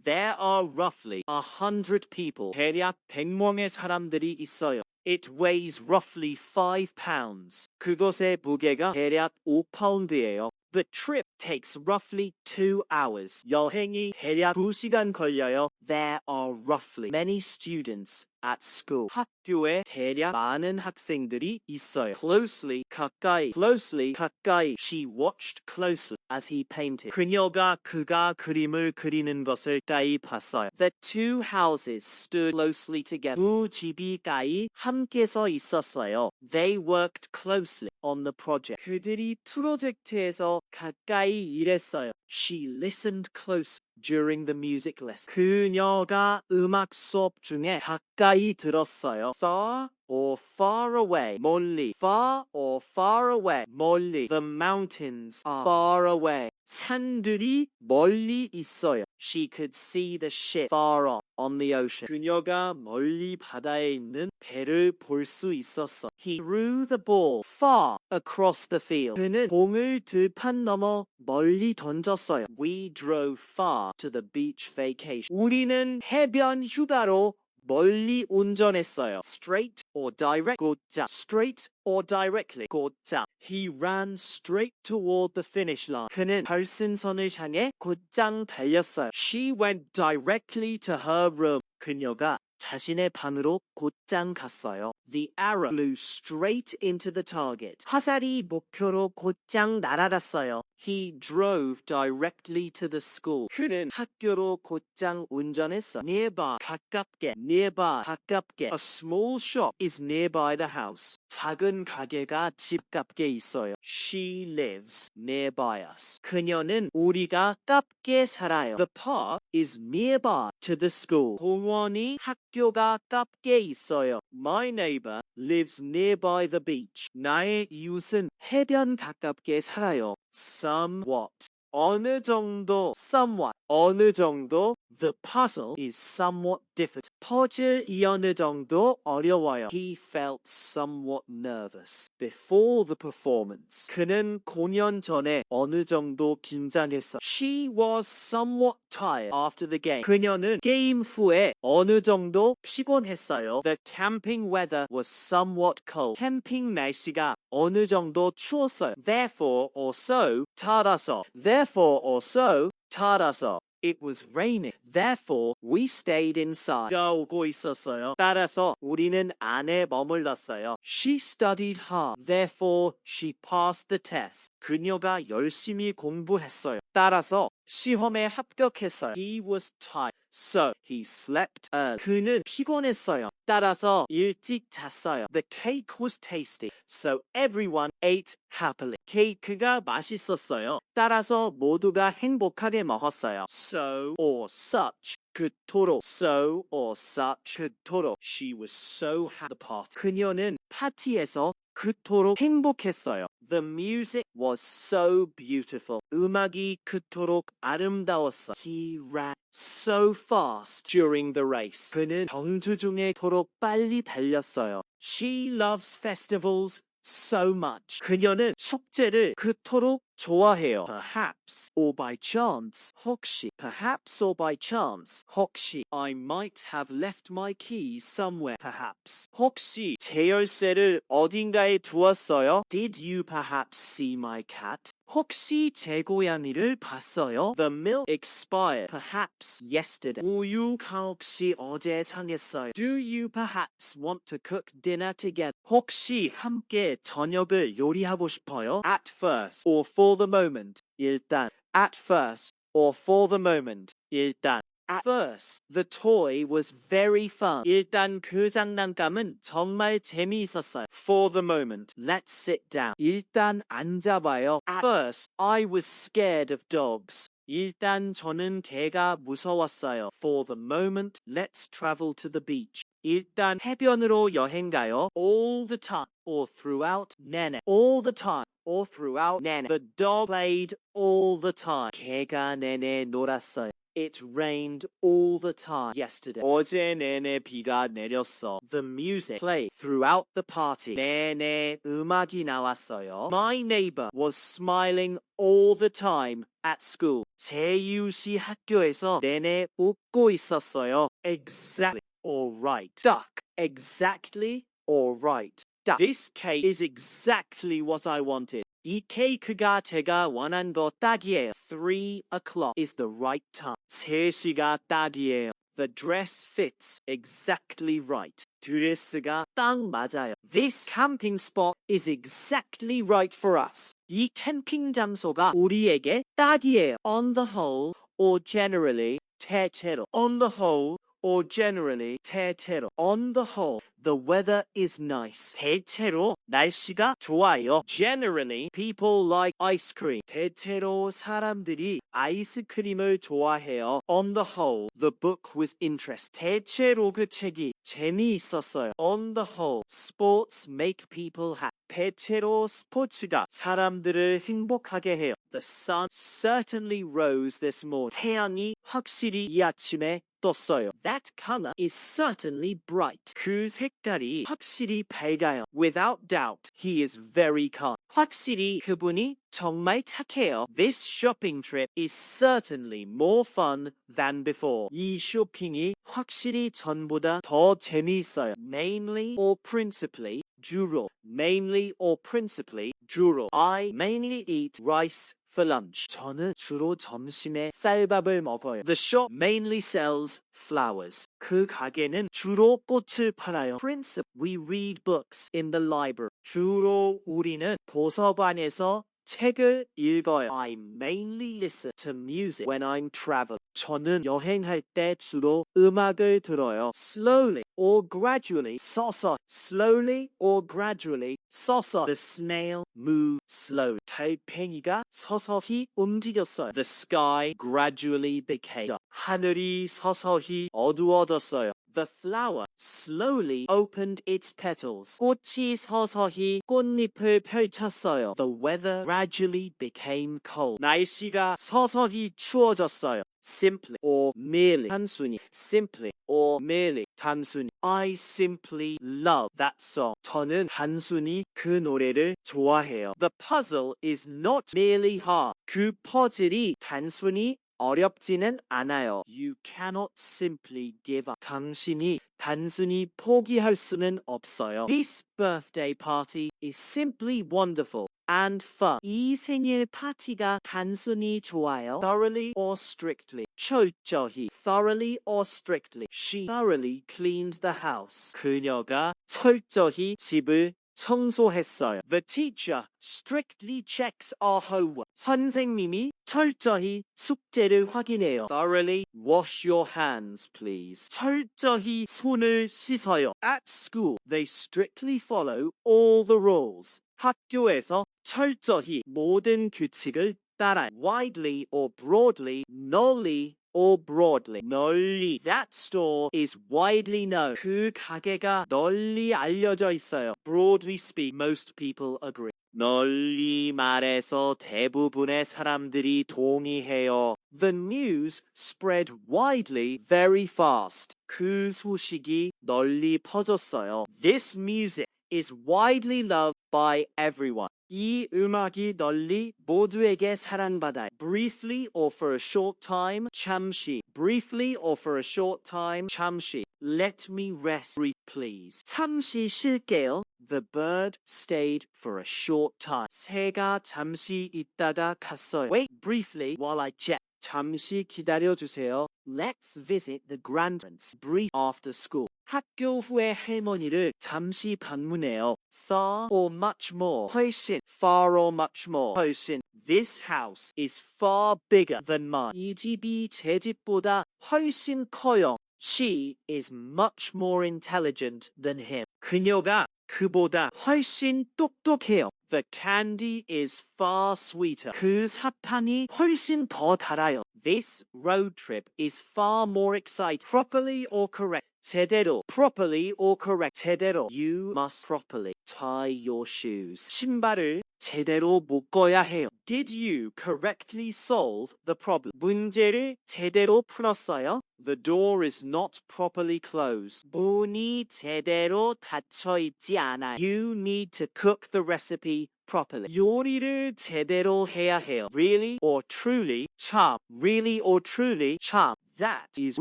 There are roughly 100 people. 대략 100명의 사람들이 있어요. It weighs roughly 5 pounds. 그것의 무게가 대략 5파운드예요. The trip takes roughly 2 hours. 여행이 대략 2시간 걸려요. There are roughly many students at school. 학교에 대략 많은 학생들이 있어요. Closely, 가까이. Closely, 가까이. She watched closely as he painted. 그녀가 그가 그림을 그리는 것을 가까이 봤어요. The two houses stood closely together. 두 집이 가까이 함께 서 있었어요. They worked closely on the project. 그들이 프로젝트에서 가까이 일했어요. She listened close during the music lesson. 그녀가 음악 수업 중에 가까이 들었어요. Far or far away. 멀리. Far or far away. 멀리. The mountains are far away. 산들이 멀리 있어요. She could see the ship far off on the ocean. 그녀가 멀리 바다에 있는 배를 볼 수 있었어. He threw the ball far across the field. 그는 공을 들판 넘어 멀리 던졌어요. We drove far to the beach vacation. 우리는 해변 휴가로 멀리 운전했어요. Straight or direct. 곧장. Straight or directly. 곧장. He ran straight toward the finish line. 그는 결승선을 향해 곧장 달렸어요. She went directly to her room. 그녀가 자신의 방으로 곧장 갔어요. The arrow flew straight into the target. 화살이 목표로 곧장 날아갔어요. He drove directly to the school. 그는 학교로 곧장 운전했어. Nearby, 가깝게. Nearby, 가깝게. A small shop is nearby the house. 작은 가게가 집 가깝게 있어요. She lives nearby us. 그녀는 우리가 가깝게 살아요. The park is nearby to the school. 공원이 학교가 가깝게 있어요. My neighbor lives nearby the beach. 나의 이웃은 해변 가깝게 살아요. Somewhat. 어느 정도. Somewhat. 어느 정도. The puzzle is somewhat difficult. 퍼즐이 어느 정도 어려워요. He felt somewhat nervous before the performance. 그는 공연 전에 어느 정도 긴장했어. She was somewhat tired after the game. 그녀는 게임 후에 어느 정도 피곤했어요. The camping weather was somewhat cold. 캠핑 날씨가 어느 정도 추웠어요. Therefore or so, 따라서. Therefore or so, 따라서. It was raining. Therefore, we stayed inside. 비가 오고 있었어요. 따라서 우리는 안에 머물렀어요. She studied hard. Therefore, she passed the test. 그녀가 열심히 공부했어요. 따라서 시험에 합격했어요. He was tired. So, he slept early. 그는 피곤했어요. 따라서 일찍 잤어요. The cake was tasty. So, everyone ate happily. 케이크가 맛있었어요. 따라서 모두가 행복하게 먹었어요. So or such. 그토록. So or such. 그토록. She was so happy at the party. 그녀는 파티에서 그토록 행복했어요. The music was so beautiful. 음악이 그토록 아름다웠어. He ran so fast during the race. 그는 경주 중에 그토록 빨리 달렸어요. She loves festivals so much. 그녀는 축제를 그토록 좋아해요. Perhaps or by chance. 혹시. Perhaps or by chance. 혹시. I might have left my keys somewhere. Perhaps. 혹시 제 열쇠를 어딘가에 두었어요? Did you perhaps see my cat? 혹시 제 고양이를 봤어요? The milk expired perhaps yesterday. 우유가 혹시 어제 상했어요? Do you perhaps want to cook dinner together? 혹시 함께 저녁을 요리하고 싶어요? At first or for the moment. 일단. At first or for the moment. 일단. At first, the toy was very fun. 일단 그 장난감은 정말 재미있었어요. For the moment, let's sit down. 일단 앉아봐요. At first, I was scared of dogs. 일단 저는 개가 무서웠어요. For the moment, let's travel to the beach. 일단 해변으로 여행 가요. All the time or throughout 내내. All the time or throughout 내내. The dog played all the time. 개가 내내 놀았어요. It rained all the time yesterday. 어제 내내 비가 내렸어. The music played throughout the party. 내내 음악이 나왔어요. My neighbor was smiling all the time at school. 제 이웃이 학교에서 내내 웃고 있었어요. Exactly. All right. Duck. Exactly. All right. Duck. This cake is exactly what I wanted. 이 케이크가 제가 원한 거 딱이에요. 3 o'clock is the right time. 3시가 딱이에요. The dress fits exactly right. 드레스가 딱 맞아요. This camping spot is exactly right for us. 이 캠핑 장소가 우리에게 딱이에요. On the whole or generally, 대체로. On the whole or generally, 대체로. On the whole, the weather is nice. 대체로 날씨가 좋아요. Generally, people like ice cream. 대체로 사람들이 아이스크림을 좋아해요. On the whole, the book was interesting. 대체로 그 책이 재미있었어요. On the whole, sports make people happy. 대체로 스포츠가 사람들을 행복하게 해요. The sun certainly rose this morning. 태양이 확실히 이 아침에 떴어요. That color is certainly bright. 그 색깔이 확실히 밝아요. Without doubt, he is very kind. 확실히 그분이 정말 착해요. This shopping trip is certainly more fun than before. 이 쇼핑이 확실히 전보다 더 재미있어요. Mainly or principally, 주로. Mainly or principally, 주로. I mainly eat rice for lunch. 저는 주로 점심에 쌀밥을 먹어요. The shop mainly sells flowers. 그 가게는 주로 꽃을 팔아요. Principally, we read books in the library. 주로 우리는 도서관에서 책을 읽어요. I mainly listen to music when I'm traveling. 저는 여행할 때 주로 음악을 들어요. Slowly or gradually, 서서. Slowly or gradually, 서서. The snail moved slowly. 달팽이가 서서히 움직였어요. The sky gradually became dark. 하늘이 서서히 어두워졌어요. The flower slowly opened its petals. 꽃이 서서히 꽃잎을 펼쳤어요. The weather gradually became cold. 날씨가 서서히 추워졌어요. Simply or merely, 단순히. Simply or merely, 단순히. I simply love that song. 저는 단순히 그 노래를 좋아해요. The puzzle is not merely hard. 그 퍼즐이 단순히 어렵지는 않아요. You cannot simply give up. 당신이 단순히 포기할 수는 없어요. This birthday party is simply wonderful and fun. 이 생일 파티가 단순히 좋아요. Thoroughly or strictly. 철저히. Thoroughly or strictly. She thoroughly cleaned the house. 그녀가 철저히 집을 청소했어요. The teacher strictly checks our homework. 선생님이 철저히 숙제를 확인해요. Thoroughly wash your hands, please. 철저히 손을 씻어요. At school, they strictly follow all the rules. 학교에서 철저히 모든 규칙을 따라요. Widely or broadly, 널리 or broadly. 널리. That store is widely known. 그 가게가 널리 알려져 있어요. Broadly speak, most people agree. 널리 말해서 대부분의 사람들이 동의해요. The news spread widely very fast. 그 소식이 널리 퍼졌어요. This music is widely loved by everyone. 이 음악이 널리 모두에게 사랑받아요. Briefly or for a short time, 잠시. Briefly or for a short time, 잠시. Let me rest, please. 잠시 쉴게요. The bird stayed for a short time. 새가 잠시 있다가 갔어요. Wait briefly while I check. 잠시 기다려주세요. Let's visit the grandparents brief after school. 학교 후에 할머니를 잠시 방문해요. Far or much more. 훨씬. Far or much more. 훨씬. This house is far bigger than mine. 이 집이 제 집보다 훨씬 커요. She is much more intelligent than him. 그녀가 그보다 훨씬 똑똑해요. The candy is far sweeter. 그 사탕이 훨씬 더 달아요. This road trip is far more exciting. Properly or correct. 제대로, properly or correct. 제대로, you must properly tie your shoes. 신발을 제대로 묶어야 해요. Did you correctly solve the problem? 문제를 제대로 풀었어요? The door is not properly closed. 문이 제대로 닫혀 있지 않아요. You need to cook the recipe properly. 요리를 제대로 해야 해요. Really or truly, 참. Really or truly, 참. That is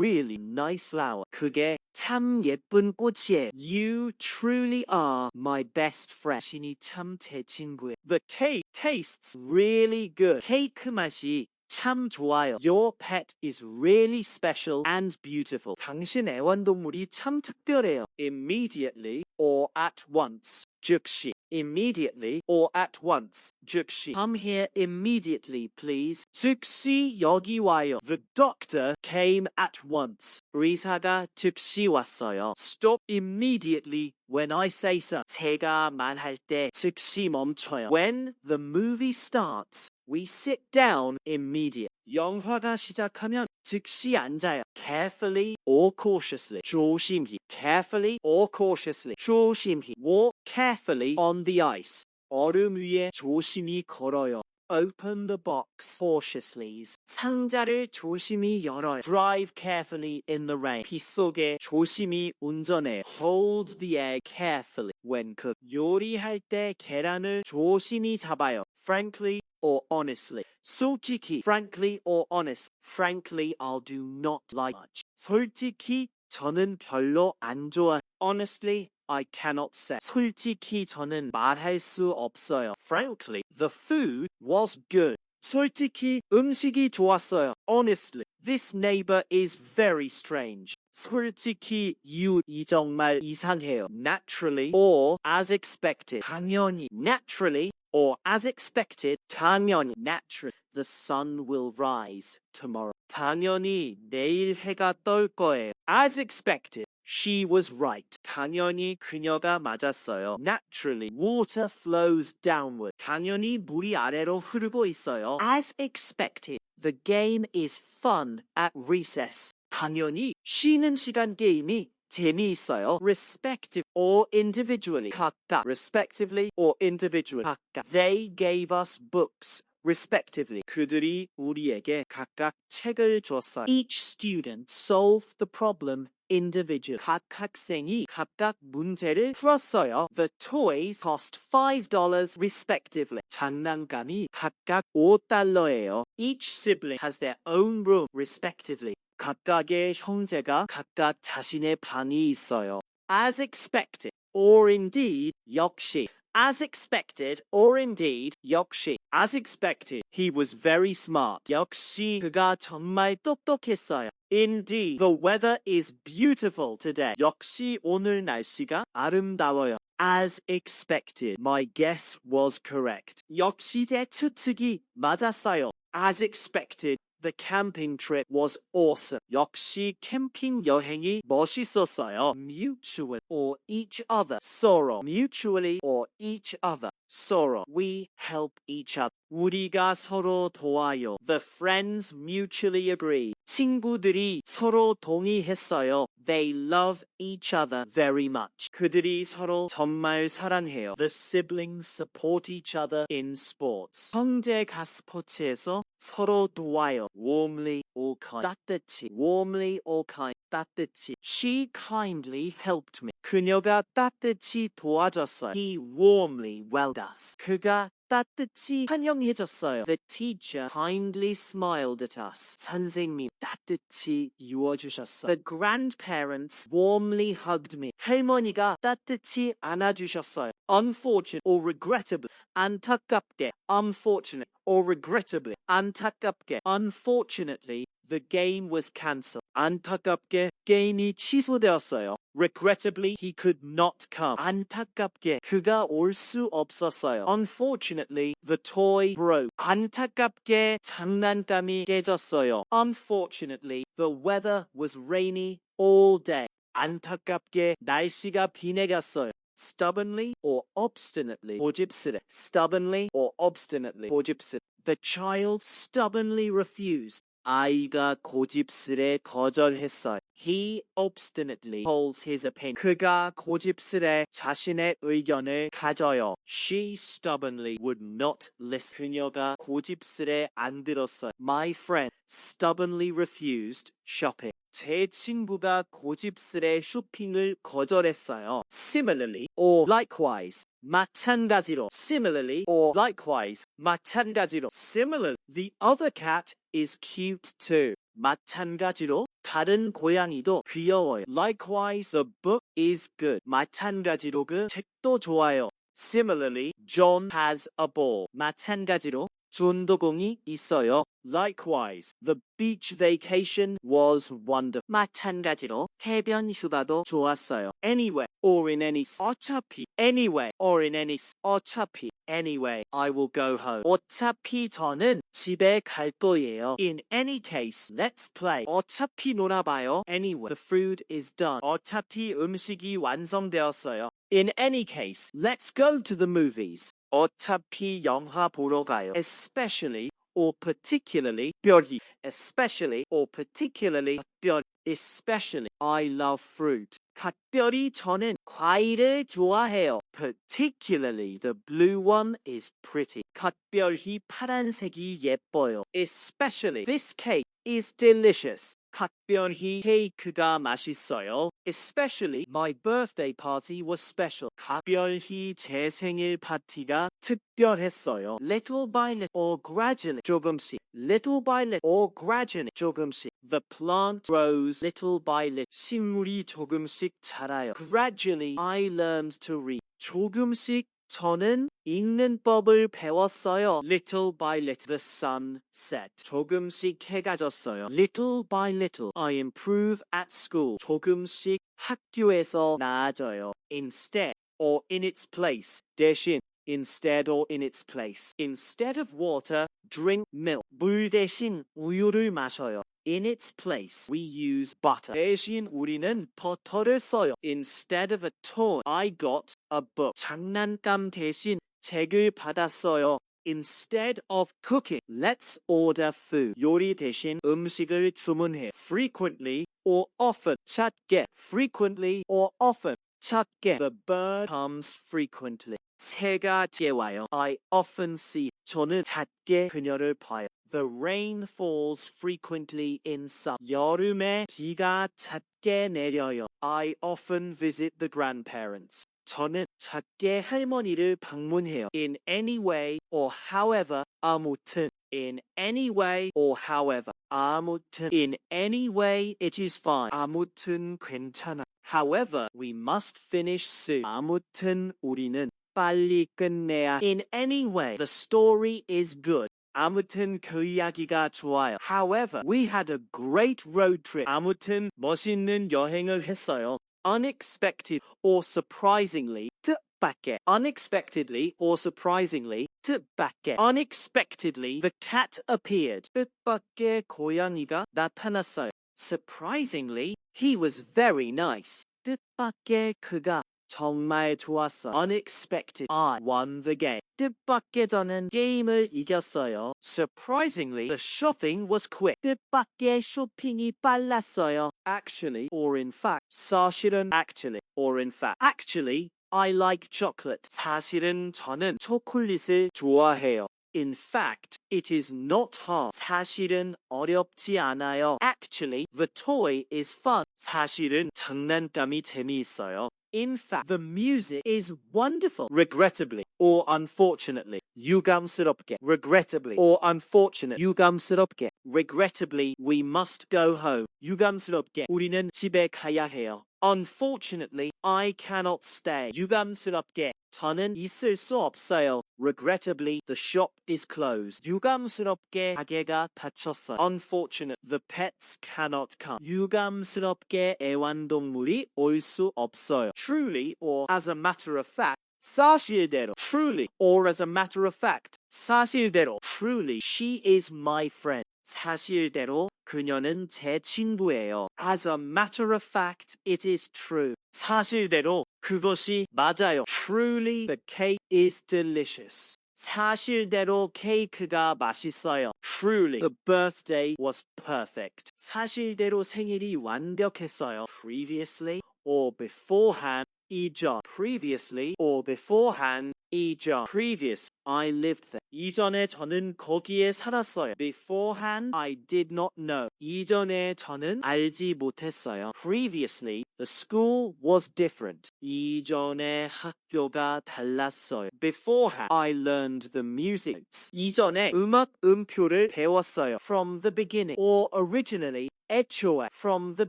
really nice flower. 그게 참 예쁜 꽃이에요. You truly are my best friend. 당신이 참 제 친구예요. The cake tastes really good. 케이크 맛이 참 좋아요. Your pet is really special and beautiful. 당신 애완동물이 참 특별해요. Immediately or at once. 즉시. Immediately or at once. 즉시. Come here immediately, please. 즉시 여기 와요. The doctor came at once. 의사가 즉시 왔어요. Stop immediately when I say so. 제가 말할 때 즉시 멈춰요. When the movie starts, we sit down immediately. 영화가 시작하면 즉시 앉아요. Carefully or cautiously. 조심히. Carefully or cautiously. 조심히. Walk carefully on the ice. 얼음 위에 조심히 걸어요. Open the box cautiously. 상자를 조심히 열어요. Drive carefully in the rain. 빗속에 조심히 운전해. Hold the egg carefully when cooked. 요리할 때 계란을 조심히 잡아요. Frankly or honestly. 솔직히, frankly or honest. Frankly, I'll do not like much. 솔직히 저는 별로 안 좋아. Honestly, I cannot say. 솔직히 저는 말할 수 없어요. Frankly, the food was good. 솔직히 음식이 좋았어요. Honestly, this neighbor is very strange. 솔직히 이웃이 정말 이상해요. Naturally or as expected. 당연히. Naturally or as expected. 당연히. Naturally. The sun will rise tomorrow. 당연히 내일 해가 뜰 거예요. As expected. She was right. 당연히 그녀가 맞았어요. Naturally, water flows downward. 당연히 물이 아래로 흐르고 있어요. As expected, the game is fun at recess. 당연히 쉬는 시간 게임이 재미있어요. Respective or individually. 각각. Respectively or individually. 각각. They gave us books. Respectively. 그들이 우리에게 각각 책을 줬어요. Each student solved the problem individually. 각 학생이 각각 문제를 풀었어요. The toys cost $5 respectively. 장난감이 각각 $5예요. Each sibling has their own room respectively. 각각의 형제가 각각 자신의 방이 있어요. As expected or indeed 역시. As expected or indeed 역시. As expected, he was very smart. 역시 그가 정말 똑똑했어요. Indeed, the weather is beautiful today. 역시 오늘 날씨가 아름다워요. As expected, my guess was correct. 역시 제 추측이 맞았어요. As expected, the camping trip was awesome. 역시 캠핑 여행이 멋있었어요. Mutual or each other. 서로. Mutually or each other. 서로. We help each other. 우리가 서로 도와요. The friends mutually agree. 친구들이 서로 동의했어요. They love each other very much. 그들이 서로 정말 사랑해요. The siblings support each other in sports. 형제가 스포츠에서 서로 도와요. Warmly or kind. 따뜻히. Warmly or kind. 따뜻히. She kindly helped me. 그녀가 따뜻히 도와줬어요. He warmly welcomed us. 그가 따뜻히 환영해줬어요. The teacher kindly smiled at us. 선생님 따뜻히 유어주셨어요. The grandparents warmly hugged me. 할머니가 따뜻히 안아주셨어요. Unfortunate or regrettably. 안타깝게. Unfortunate or regrettably. 안타깝게. Unfortunately, the game was cancelled. 안타깝게 게임이 취소되었어요. Regrettably, he could not come. 안타깝게 그가 올 수 없었어요. Unfortunately, the toy broke. 안타깝게 장난감이 깨졌어요. Unfortunately, the weather was rainy all day. 안타깝게 날씨가 비 내렸어요. Stubbornly or obstinately. 고집스레. Stubbornly or obstinately. 고집스레. The child stubbornly refused. 아이가 고집스레 거절했어요. He obstinately holds his opinion. 그가 고집스레 자신의 의견을 가져요. She stubbornly would not listen. 그녀가 고집스레 안 들었어요. My friend stubbornly refused shopping. 제 친구가 고집스레 쇼핑을 거절했어요. Similarly or likewise. 마찬가지로. Similarly or likewise. 마찬가지로. Similarly. The other cat is cute too. 마찬가지로 다른 고양이도 귀여워요. Likewise, the book is good. 마찬가지로 그 책도 좋아요. Similarly, John has a ball. 마찬가지로 존도 공이 있어요. Likewise, the beach vacation was wonderful. 마찬가지로 해변 휴가도 좋았어요. Anyway, or in any 어차피 anyway, or in any 어차피 anyway, I will go home. 어차피 저는 집에 갈 거예요. In any case, let's play. 어차피 놀아봐요. Anyway, the food is done. 어차피 음식이 완성되었어요. In any case, let's go to the movies. 어차피 영화 보러 가요. Especially or particularly 특별히 especially or particularly 특별 especially I love fruit. 특별히 저는 과일을 좋아해요. Particularly the blue one is pretty. 특별히 파란색이 예뻐요. Especially this cake is delicious. 특별히 케이크가 맛있어요. Especially my birthday party was special. 특별히 제 생일 파티가 특별했어요. Little by little or gradually 조금씩. Little by little or gradually 조금씩. The plant grows little by little. 식물이 조금씩 자라요. Gradually I learned to read. 조금씩 저는 읽는 법을 배웠어요. Little by little the sun set. 조금씩 해가 졌어요. Little by little I improve at school. 조금씩 학교에서 나아져요. Instead or in its place. 대신 instead or in its place. Instead of water, drink milk. 물 대신 우유를 마셔요. In its place, we use butter. 대신 우리는 버터를 써요. Instead of a toy, I got a book. 장난감 대신 책을 받았어요. Instead of cooking, let's order food. 요리 대신 음식을 주문해. Frequently or often. 찾게. Frequently or often. 찾게. The bird comes frequently. 새가 뛰어와요. I often see. 저는 잦게 그녀를 봐요. The rain falls frequently in summer. 여름에 비가 잦게 내려요. I often visit the grandparents. 저는 잦게 할머니를 방문해요. In any way or however. 아무튼. In any way or however. 아무튼. In any way it is fine. 아무튼 괜찮아. However, we must finish soon. 아무튼 우리는 빨리 끝내야. In any way, the story is good. 아무튼 그 이야기가 좋아요. However, we had a great road trip. 아무튼 멋있는 여행을 했어요. Unexpected or surprisingly, 뜻밖의. Unexpectedly or surprisingly, 뜻밖의. Unexpectedly, the cat appeared. 뜻밖의 고양이가 나타났어요. Surprisingly, he was very nice. 뜻밖의 그가 정말 좋았어. Unexpected, I won the game. 뜻밖의 저는 게임을 이겼어요. Surprisingly, the shopping was quick. 뜻밖의 쇼핑이 빨랐어요. Actually, or in fact. 사실은 actually, or in fact. Actually, I like chocolate. 사실은 저는 초콜릿을 좋아해요. In fact, it is not hard. 사실은 어렵지 않아요. Actually, the toy is fun. 사실은 장난감이 재미있어요. In fact, the music is wonderful. Regrettably or unfortunately. 유감스럽게. Regrettably or unfortunately. 유감스럽게. Regrettably, we must go home. 유감스럽게 우리는 집에 가야 해요. Unfortunately, I cannot stay. 유감스럽게 저는 있을 수 없어요. Regrettably, the shop is closed. 유감스럽게 가게가 닫혔어요. Unfortunate, the pets cannot come. 유감스럽게 애완동물이 올 수 없어요. Truly or as a matter of fact. 사실대로. Truly or as a matter of fact. 사실대로. Truly, she is my friend. 사실대로 그녀는 제 친구예요. As a matter of fact, it is true. 사실대로 그것이 맞아요. Truly, the cake is delicious. 사실대로 케이크가 맛있어요. Truly, the birthday was perfect. 사실대로 생일이 완벽했어요. Previously or beforehand. 이전, previously or beforehand. 이전, previous, I lived there. 이전에 저는 거기에 살았어요. Beforehand, I did not know. 이전에 저는 알지 못했어요. Previously, the school was different. 이전에 학교가 달랐어요. Beforehand, I learned the music notes. 이전에 음악 음표를 배웠어요. From the beginning or originally. 애초에 from the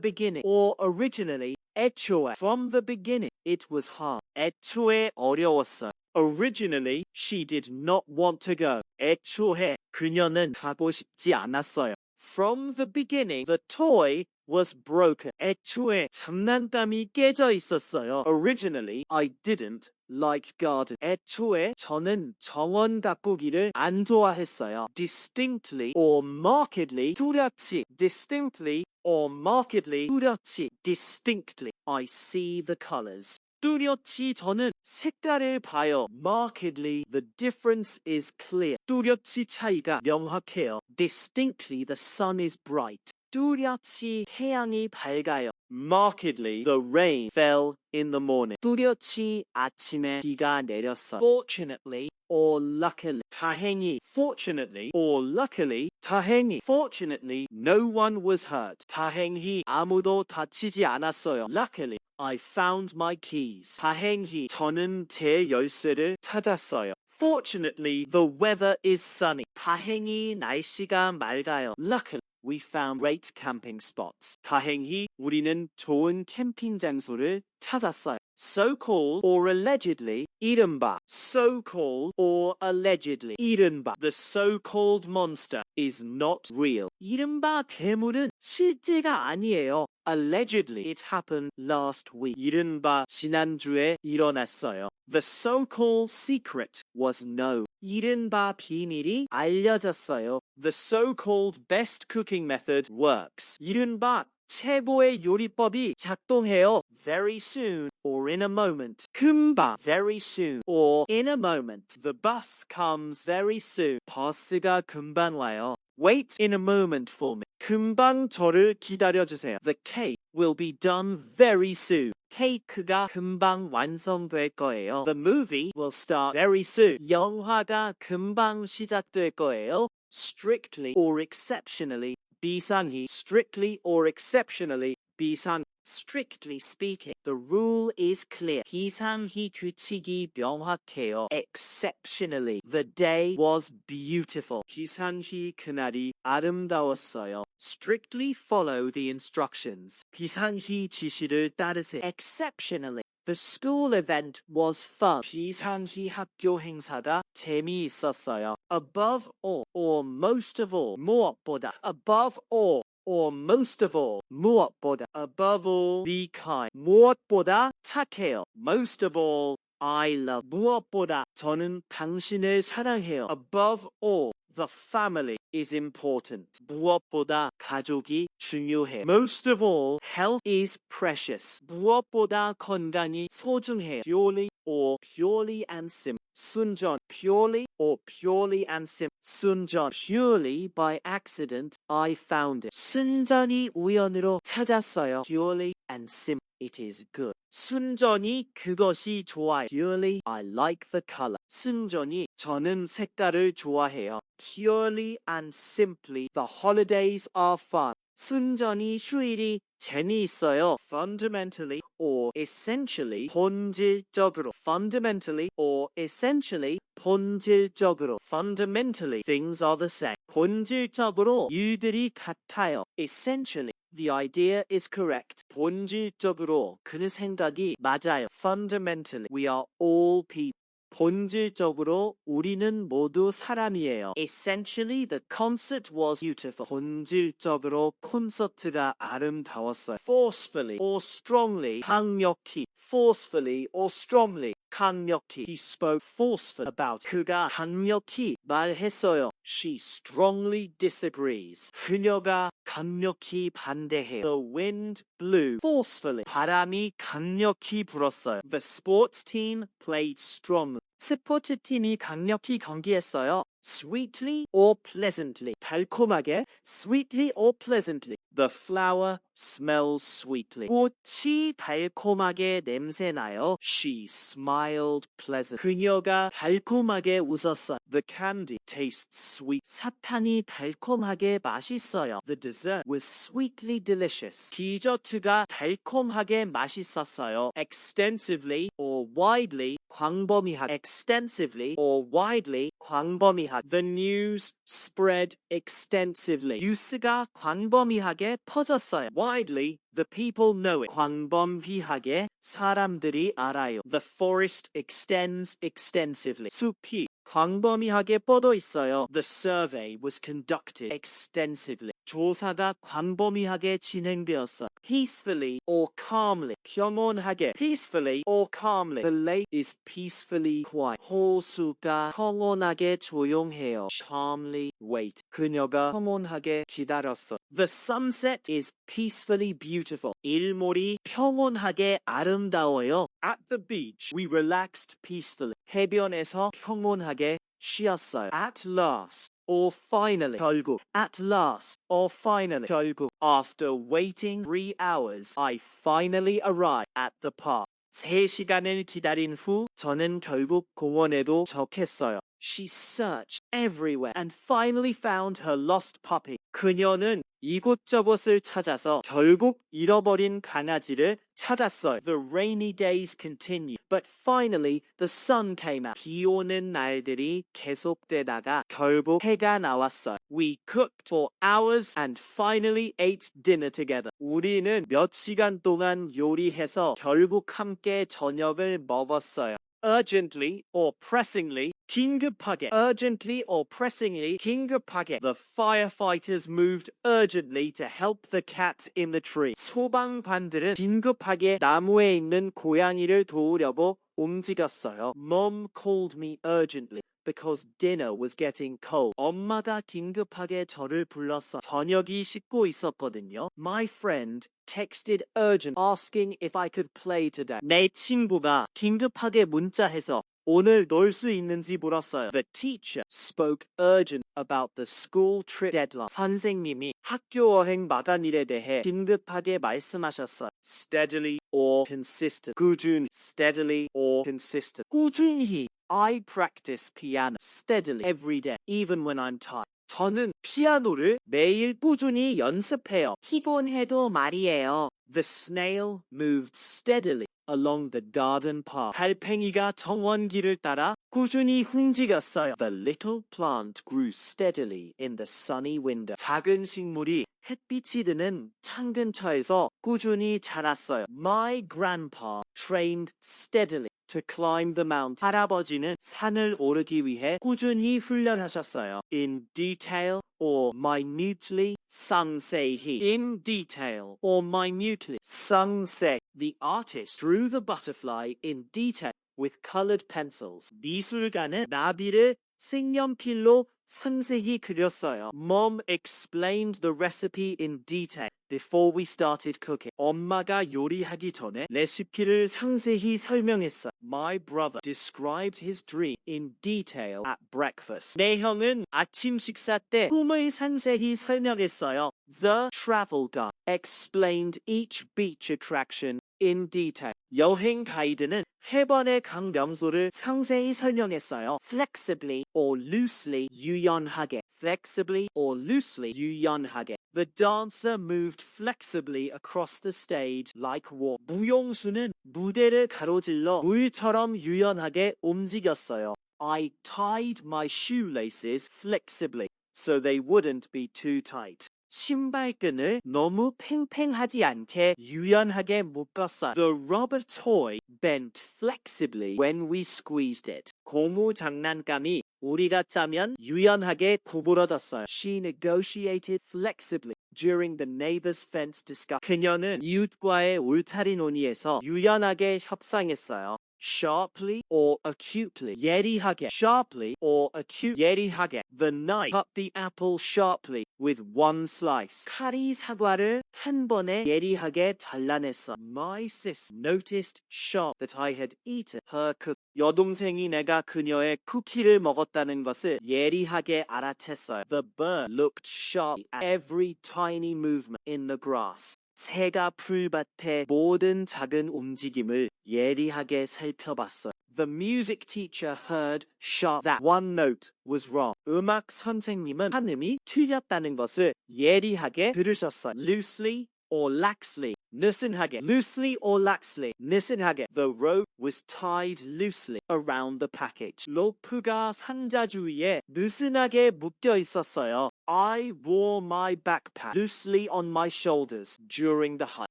beginning or originally. 애초에 from the beginning. It was hard. 애초에 어려웠어요. Originally, she did not want to go. 애초에 그녀는 가고 싶지 않았어요. From the beginning, the toy was broken. 애초에 장난감이 깨져 있었어요. Originally, I didn't like garden. 애초에 저는 정원 가꾸기를 안 좋아했어요. Distinctly or markedly 뚜렷이. Distinctly or markedly 뚜렷이. Distinctly, I see the colors. 뚜렷이 저는 색깔을 봐요. Markedly, the difference is clear. 뚜렷이 차이가 명확해요. Distinctly, the sun is bright. 뚜렷이 태양이 밝아요. Markedly, the rain fell in the morning. 뚜렷이 아침에 비가 내렸어요. Fortunately or luckily, 다행히. Fortunately or luckily, 다행히. Fortunately, no one was hurt. 다행히 아무도 다치지 않았어요. Luckily, I found my keys. 다행히 저는 제 열쇠를 찾았어요. Fortunately, the weather is sunny. 다행히 날씨가 맑아요. Luckily, we found great camping spots. 다행히 우리는 좋은 캠핑 장소를 찾았어요. So-called or allegedly, 이른바. So-called or allegedly, 이른바. The so-called monster is not real. 이른바 괴물은 실제가 아니에요. Allegedly, it happened last week. 이른바 지난주에 일어났어요. The so-called secret was known. 이른바 비밀이 알려졌어요. The so-called best cooking method works. 이른바 최고의 요리법이 작동해요. Very soon or in a moment. 금방. Very soon or in a moment. The bus comes very soon. 버스가 금방 와요. Wait in a moment for me. 금방 저를 기다려주세요. The cake will be done very soon. 케이크가 금방 완성될 거예요. The movie will start very soon. 영화가 금방 시작될 거예요. Strictly or exceptionally. 비상히. Strictly or exceptionally. 비상. Strictly speaking, the rule is clear. 비상히 규칙이 명확해요. Exceptionally, the day was beautiful. 비상히 그날이 아름다웠어요. Strictly follow the instructions. 비상히 지시를 따르세요. Exceptionally, the school event was fun. 비상히 학교 행사가 재미있었어요. Above all, or most of all, 무엇보다. Above all, or most of all, 무엇보다. Above all, be kind. 무엇보다 착해요. Most of all, I love. 무엇보다 저는 당신을 사랑해요. Above all, the family is important. 무엇보다 가족이 중요해. Most of all, health is precious. 무엇보다 건강이 소중해. Purely or purely and simple. 순전, purely or purely and simple. 순전, purely by accident, I found it. 순전히 우연으로 찾았어요. Purely and simple, it is good. 순전히 그것이 좋아요. Purely, I like the color. 순전히 저는 색깔을 좋아해요. Purely and simply, the holidays are fun. 순전히 휴일이 재미있어요. Fundamentally or essentially, 본질적으로. Fundamentally or essentially, 본질적으로. Fundamentally, things are the same. 본질적으로 일들이 같아요. Essentially, the idea is correct. 본질적으로 그의 생각이 맞아요. Fundamentally, we are all people. 본질적으로 우리는 모두 사람이에요. Essentially, the concert was beautiful. 본질적으로 콘서트가 아름다웠어요. Forcefully or strongly, 강력히. Forcefully or strongly, 강력히. He spoke forcefully about. 그가 강력히 말했어요. She strongly disagrees. 그녀가 강력히 반대해요. The wind blew forcefully. 바람이 강력히 불었어요. The sports team played strongly. 스포츠팀이 강력히 경기했어요. Sweetly or pleasantly. 달콤하게, sweetly or pleasantly. The flower smells sweetly. 꽃이 달콤하게 냄새나요. She smiled pleasantly. 그녀가 달콤하게 웃었어요. The candy tastes sweet. 사탕이 달콤하게 맛있어요. The dessert was sweetly delicious. 디저트가 달콤하게 맛있었어요. Extensively or widely. 광범위하게. Extensively or widely. 광범위하게. The news spread extensively. 뉴스가 광범위하게 퍼졌어요. Widely, the people know it. 광범위하게 사람들이 알아요. The forest extends extensively. 숲이 광범위하게 뻗어 있어요. The survey was conducted extensively. 조사가 광범위하게 진행되었어요. Peacefully or calmly. 평온하게. Peacefully or calmly. The lake is peacefully quiet. 호수가 평온하게 조용해요. Calmly wait. 그녀가 평온하게 기다렸어. The sunset is peacefully beautiful. 일몰이 평온하게 아름다워요. At the beach, we relaxed peacefully. 해변에서 평온하게 쉬었어요. At last. Or finally, 결국. At last, or finally, 결국. After waiting 3 hours, I finally arrived at the park. 3시간을 기다린 후 저는 결국 공원에 도착했어요. She searched everywhere and finally found her lost puppy. 그녀는 이곳저곳을 찾아서 결국 잃어버린 강아지를 찾았어요. The rainy days continued, but finally the sun came out. 비 오는 날들이 계속되다가 결국 해가 나왔어요. We cooked for hours and finally ate dinner together. 우리는 몇 시간 동안 요리해서 결국 함께 저녁을 먹었어요. Urgently or pressingly, 긴급하게. Urgently or pressingly, 긴급하게. The firefighters moved urgently to help the cat in the tree. 소방관들은 긴급하게 나무에 있는 고양이를 도우려고 움직였어요. Mom called me urgently because dinner was getting cold. 엄마가 긴급하게 저를 불렀어. 저녁이 식고 있었거든요. My friend texted urgent asking if I could play today. 내 친구가 긴급하게 문자해서 오늘 놀 수 있는지 물었어요. The teacher spoke urgent about the school trip deadline. 선생님이 학교 여행 마감일에 대해 긴급하게 말씀하셨어요. Steadily or consistent. 꾸준히. Steadily or consistent. 꾸준히. I practice piano steadily every day, even when I'm tired. 저는 피아노를 매일 꾸준히 연습해요. 피곤해도 말이에요. The snail moved steadily along the garden path. 달팽이가 정원길을 따라 꾸준히 움직였어요. The little plant grew steadily in the sunny window. 작은 식물이 햇빛이 드는 창 근처에서 꾸준히 자랐어요. My grandpa trained steadily to climb the mountain. 할아버지는 산을 오르기 위해 꾸준히 훈련하셨어요. In detail or minutely, 상세히. In detail or minutely, 상세. The artist drew the butterfly in detail with colored pencils. 미술가는 나비를 색연필로 상세히 그렸어요. Mom explained the recipe in detail before we started cooking. 엄마가 요리하기 전에 레시피를 상세히 설명했어요. My brother described his dream in detail at breakfast. 내 형은 아침 식사 때 꿈을 상세히 설명했어요. The travel guide explained each beach attraction in detail. 여행 가이드는 해변의 각 명소를 상세히 설명했어요. Flexibly or loosely, 유연하게. Flexibly or loosely, 유연하게. The dancer moved flexibly across the stage like water. 무용수는 무대를 가로질러 물처럼 유연하게 움직였어요. I tied my shoelaces flexibly so they wouldn't be too tight. 신발끈을 너무 팽팽하지 않게 유연하게 묶었어요. The rubber toy bent flexibly when we squeezed it. 고무 장난감이 우리가 짜면 유연하게 구부러졌어요. She negotiated flexibly during the neighbor's fence discussion. 그녀는 이웃과의 울타리 논의에서 유연하게 협상했어요. Sharply or acutely, 예리하게. Sharply or acute, 예리하게. The knife cut the apple sharply with one slice. 칼이 사과를 한 번에 예리하게 잘라냈어. My sis noticed sharp that I had eaten her cookie. 여동생이 내가 그녀의 쿠키를 먹었다는 것을 예리하게 알아챘어요. The bird looked sharp at every tiny movement in the grass. 새가 풀밭의 모든 작은 움직임을 예리하게 살펴봤어요. The music teacher heard sharp that one note was wrong. 음악 선생님은 한 음이 틀렸다는 것을 예리하게 들으셨어요. Loosely or laxly. 느슨하게. Loosely or laxly. 느슨하게. The rope was tied loosely around the package. 로프가 상자 주위에 느슨하게 묶여 있었어요. I wore my backpack loosely on my shoulders during the hike.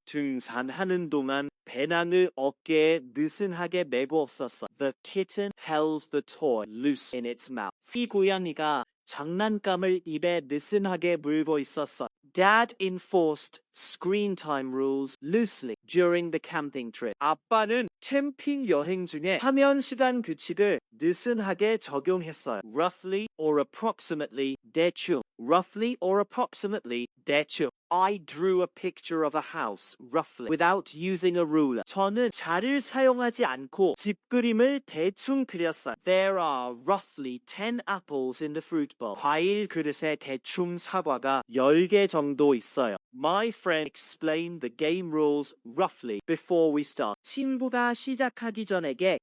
등산하는 동안 배낭을 어깨에 느슨하게 메고 없었어. The kitten held the toy loose in its mouth. 이 고양이가 장난감을 입에 느슨하게 물고 있었어. Dad enforced screen time rules loosely during the camping trip. 아빠는 캠핑 여행 중에 화면 시간 규칙을 느슨하게 적용했어요. Roughly or approximately 대충. Roughly or approximately 대충. I drew a picture of a house roughly without using a ruler. 저는 자를 사용하지 않고 집 그림을 대충 그렸어요. There are roughly 10 apples in the fruit bowl. 과일 그릇에 대충 사과가 10개 정도 있어요. My friend explained the game rules roughly before we start. 친구가 시작하기 전에게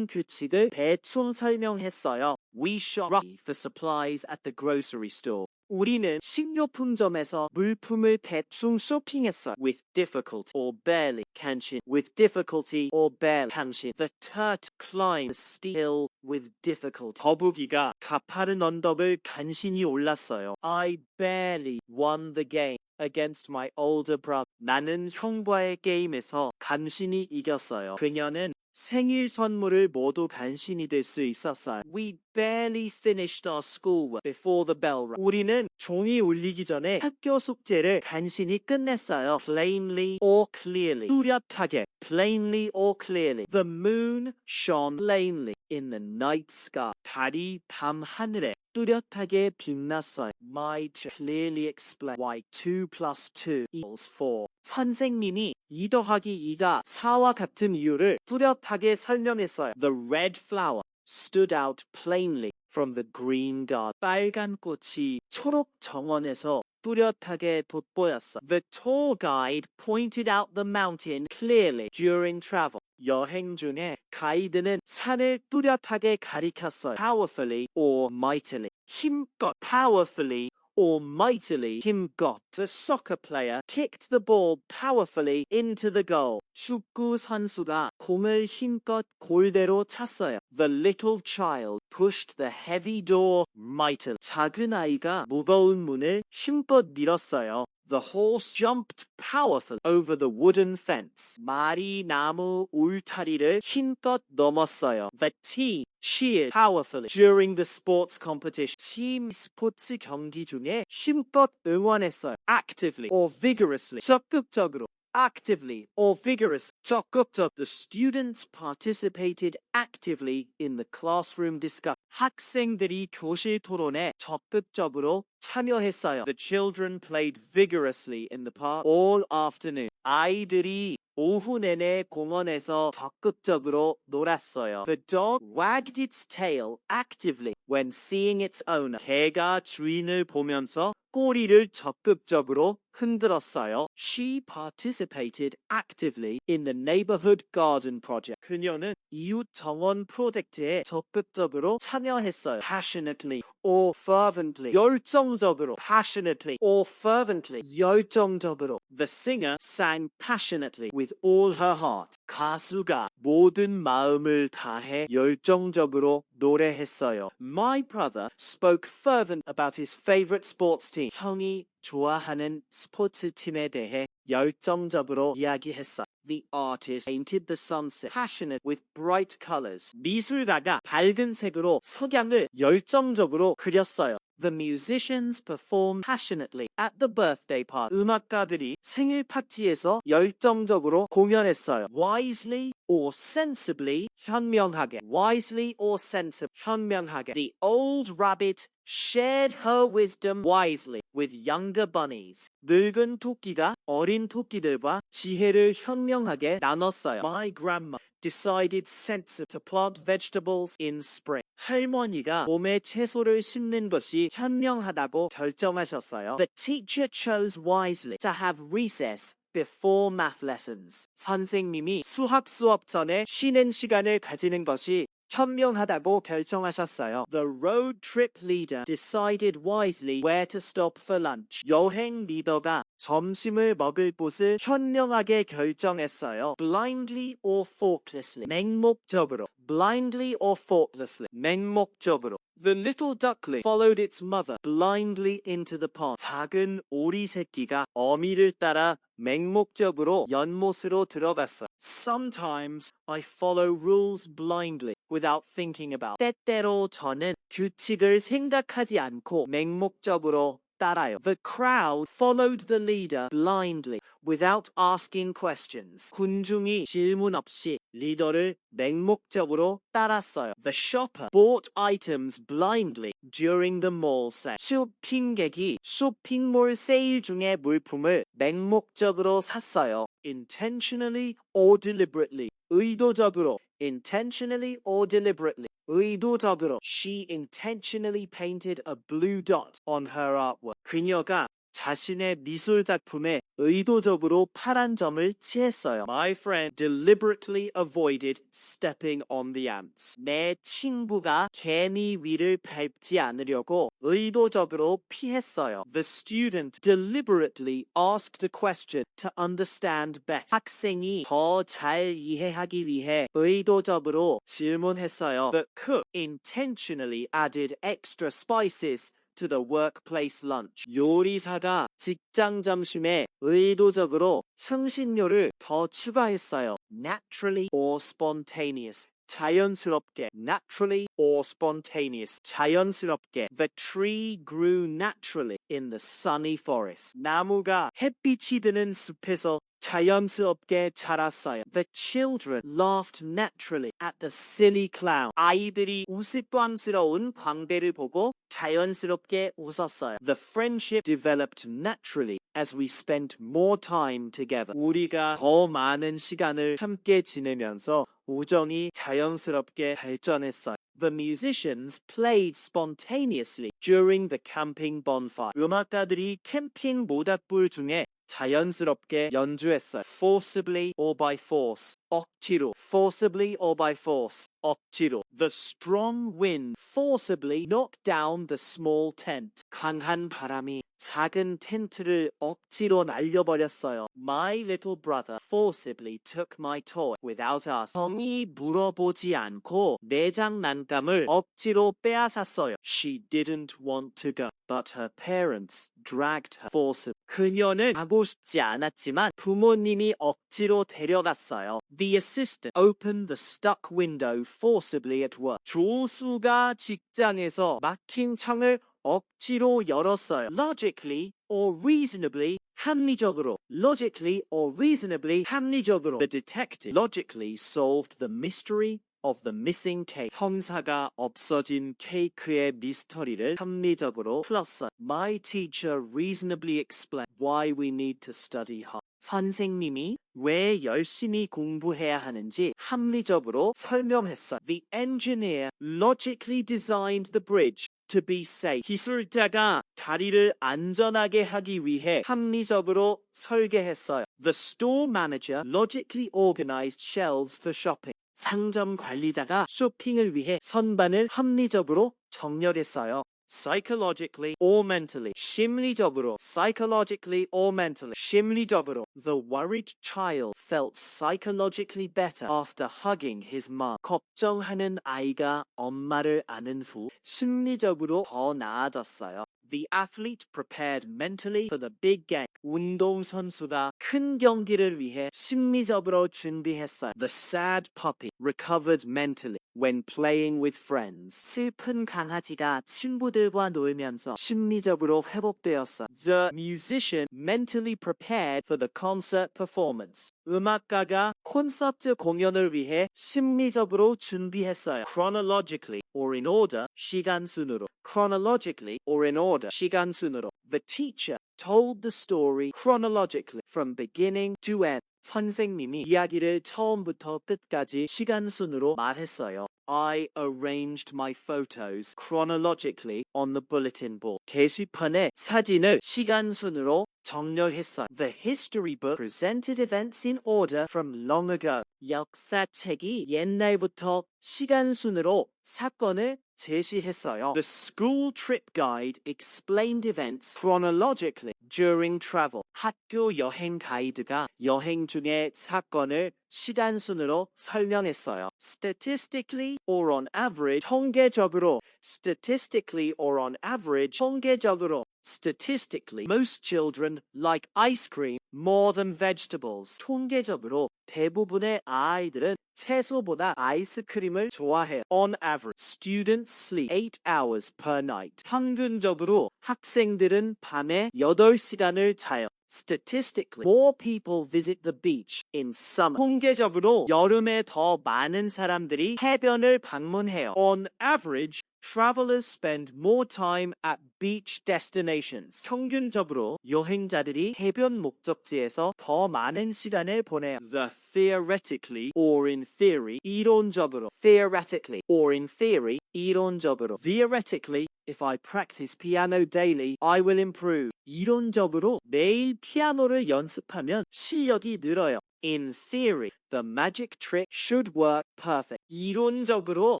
규칙을 대충 설명했어요. We shop roughly for supplies at the grocery store. 우리는 식료품점에서 물품을 대충 쇼핑했어요. With difficulty or barely can신. With difficulty or barely can신. The turtle climbed the steep hill with difficulty. 거북이가 가파른 언덕을 간신히 올랐어요. I barely won the game against my older brother. 나는 형과의 게임에서 간신히 이겼어요. 그녀는 생일 선물을 모두 간신히 들 수 있었어요. We barely finished our schoolwork before the bell rang. 우리는 종이 울리기 전에 학교 숙제를 간신히 끝냈어요. Plainly or clearly. 뚜렷하게. Plainly or clearly. The moon shone plainly in the night sky. 달이 밤 하늘에 뚜렷하게 빛났어요. Might clearly explain why 2 plus 2 equals 4. 선생님이 2 더하기 2가 4와 같은 이유를 뚜렷하게 설명했어요. The red flower stood out plainly from the green garden. 빨간 꽃이 초록 정원에서 뚜렷하게 돋보였어. The tour guide pointed out the mountain clearly during travel. 여행 중에 가이드는 산을 뚜렷하게 가리켰어요. Powerfully or mightily. 힘껏. Powerfully or mightily. 힘껏. The soccer player kicked the ball powerfully into the goal. 축구 선수가 공을 힘껏 골대로 찼어요. The little child pushed the heavy door mightily. 작은 아이가 무거운 문을 힘껏 밀었어요. The horse jumped powerfully over the wooden fence. 말이 나무 울타리를 힘껏 넘었어요. The team cheered powerfully during the sports competition. 팀 스포츠 경기 중에 힘껏 응원했어요. Actively or vigorously. 적극적으로. Actively or vigorous. 적극적. The students participated actively in the classroom discussion. 학생들이 교실 토론에 적극적으로 참여했어요. The children played vigorously in the park all afternoon. 아이들이 오후 내내 공원에서 적극적으로 놀았어요. The dog wagged its tail actively when seeing its owner. 개가 주인을 보면서 꼬리를 적극적으로 흔들었어요. She participated actively in the neighborhood garden project. 그녀는 이웃 정원 프로젝트에 적극적으로 참여했어요. Passionately or fervently. 열정적으로. Passionately or fervently. 열정적으로. The singer sang passionately with all her heart. 가수가 모든 마음을 다해 열정적으로 노래했어요. My brother spoke fervent about his favorite sports team. 형이 좋아하는 스포츠팀에 대해 열정적으로 이야기했어. The artist painted the sunset passionate with bright colors. 미술가가 밝은 색으로 석양을 열정적으로 그렸어요. The musicians performed passionately at the birthday party. 음악가들이 생일 파티에서 열정적으로 공연했어요. Wisely or sensibly 현명하게. wisely or sensibly. 현명하게. The old rabbit shared her wisdom wisely with younger bunnies. 늙은 토끼가 어린 토끼들과 지혜를 현명하게 나눴어요. My grandma decided sensibly to plant vegetables in spring. 할머니가 봄에 채소를 심는 것이 현명하다고 결정하셨어요. The teacher chose wisely to have recess before math lessons. 선생님이 수학 수업 전에 쉬는 시간을 가지는 것이 현명하다고 결정하셨어요. The road trip leader decided wisely where to stop for lunch. 여행 리더가 점심을 먹을 곳을 현명하게 결정했어요. Blindly or thoughtlessly. 맹목적으로. Blindly or thoughtlessly. 맹목적으로. The little duckling followed its mother blindly into the pond. 작은 오리 새끼가 어미를 따라 맹목적으로 연못으로 들어갔어요. Sometimes I follow rules blindly without thinking about. 때때로 저는 규칙을 생각하지 않고 맹목적으로 따라요. The crowd followed the leader blindly without asking questions. 군중이 질문 없이 리더를 맹목적으로 따랐어요. The shopper bought items blindly during the mall sale. 쇼핑객이 쇼핑몰 세일 중에 물품을 맹목적으로 샀어요. Intentionally or deliberately. 의도적으로. Intentionally or deliberately. 의도적으로. She intentionally painted a blue dot on her artwork. 그녀가 자신의 미술 작품에 의도적으로 파란 점을 칠했어요. My friend deliberately avoided stepping on the ants. 내 친구가 개미 위를 밟지 않으려고 의도적으로 피했어요. The student deliberately asked a question to understand better. 학생이 더 잘 이해하기 위해 의도적으로 질문했어요. The cook intentionally added extra spices to the workplace lunch. 요리사가 직장 점심에 의도적으로 향신료를 더 추가했어요. Naturally or spontaneous. 자연스럽게. Naturally or spontaneous. 자연스럽게. The tree grew naturally in the sunny forest. 나무가 햇빛이 드는 숲에서 자연스럽게 자랐어요. The children laughed naturally at the silly clown. 아이들이 우스꽝스러운 광대를 보고 자연스럽게 웃었어요. The friendship developed naturally as we spent more time together. 우리가 더 많은 시간을 함께 지내면서 우정이 자연스럽게 발전했어요. The musicians played spontaneously during the camping bonfire. 음악가들이 캠핑 모닥불 중에 자연스럽게 연주했어요. Forcibly or by force. 억지로. Forcibly or by force. 억지로. The strong wind forcibly knocked down the small tent. 강한 바람이 작은 텐트를 억지로 날려버렸어요. My little brother forcibly took my toy without asking. 형이 물어보지 않고 내 장난감을 억지로 빼앗았어요. She didn't want to go, but her parents dragged her forcibly. 그녀는 가고 싶지 않았지만 부모님이 억지로 데려갔어요. The assistant opened the stuck window forcibly at work. 조수가 직장에서 막힌 창을 억지로 열었어요. Logically or reasonably 합리적으로. Logically or reasonably 합리적으로. The detective logically solved the mystery of the missing cake. 형사가 없어진 케이크의 미스터리를 합리적으로 풀었어요. My teacher reasonably explained why we need to study hard. 선생님이 왜 열심히 공부해야 하는지 합리적으로 설명했어요. The engineer logically designed the bridge to be safe. 기술자가 다리를 안전하게 하기 위해 합리적으로 설계했어요. The store manager logically organized shelves for shopping. 상점 관리자가 쇼핑을 위해 선반을 합리적으로 정렬했어요. Psychologically or mentally. 심리적으로. Psychologically or mentally. 심리적으로. The worried child felt psychologically better after hugging his mom. 걱정하는 아이가 엄마를 안은 후 심리적으로 더 나아졌어요. The athlete prepared mentally for the big game. 운동선수가 큰 경기를 위해 심리적으로 준비했어요. The sad puppy recovered mentally when playing with friends. 슬픈 강아지가 친구들과 놀면서 심리적으로 회복되었어요. The musician mentally prepared for the concert performance. 음악가가 콘서트 공연을 위해 심리적으로 준비했어요. chronologically or in order, 시간 순으로. chronologically or in order, 시간 순으로. The teacher told the story chronologically from beginning to end. 선생님이 이야기를 처음부터 끝까지 시간 순으로 말했어요. I arranged my photos chronologically on the bulletin board. 게시판에 사진을 시간 순으로 정렬했어요. The history book presented events in order from long ago. 역사책이 옛날부터 시간 순으로 사건을 제시했어요. The school trip guide explained events chronologically during travel. 학교 여행 가이드가 여행 중의 사건을 시간 순으로 설명했어요. Statistically or on average, 통계적으로. Statistically or on average, 통계적으로. Statistically, most children like ice cream more than vegetables. 통계적으로 대부분의 아이들은 채소보다 아이스크림을 좋아해요. On average, students sleep 8 hours per night. 평균적으로 학생들은 밤에 8시간을 자요. Statistically, more people visit the beach in summer. 통계적으로 여름에 더 많은 사람들이 해변을 방문해요. On average, travelers spend more time at beach destinations. 평균적으로 여행자들이 해변 목적지에서 더 많은 시간을 보내요. The theoretically or in theory, 이론적으로. Theoretically or in theory, 이론적으로. Theoretically, if I practice piano daily, I will improve. 이론적으로 매일 피아노를 연습하면 실력이 늘어요. In theory, the magic trick should work perfect. 이론적으로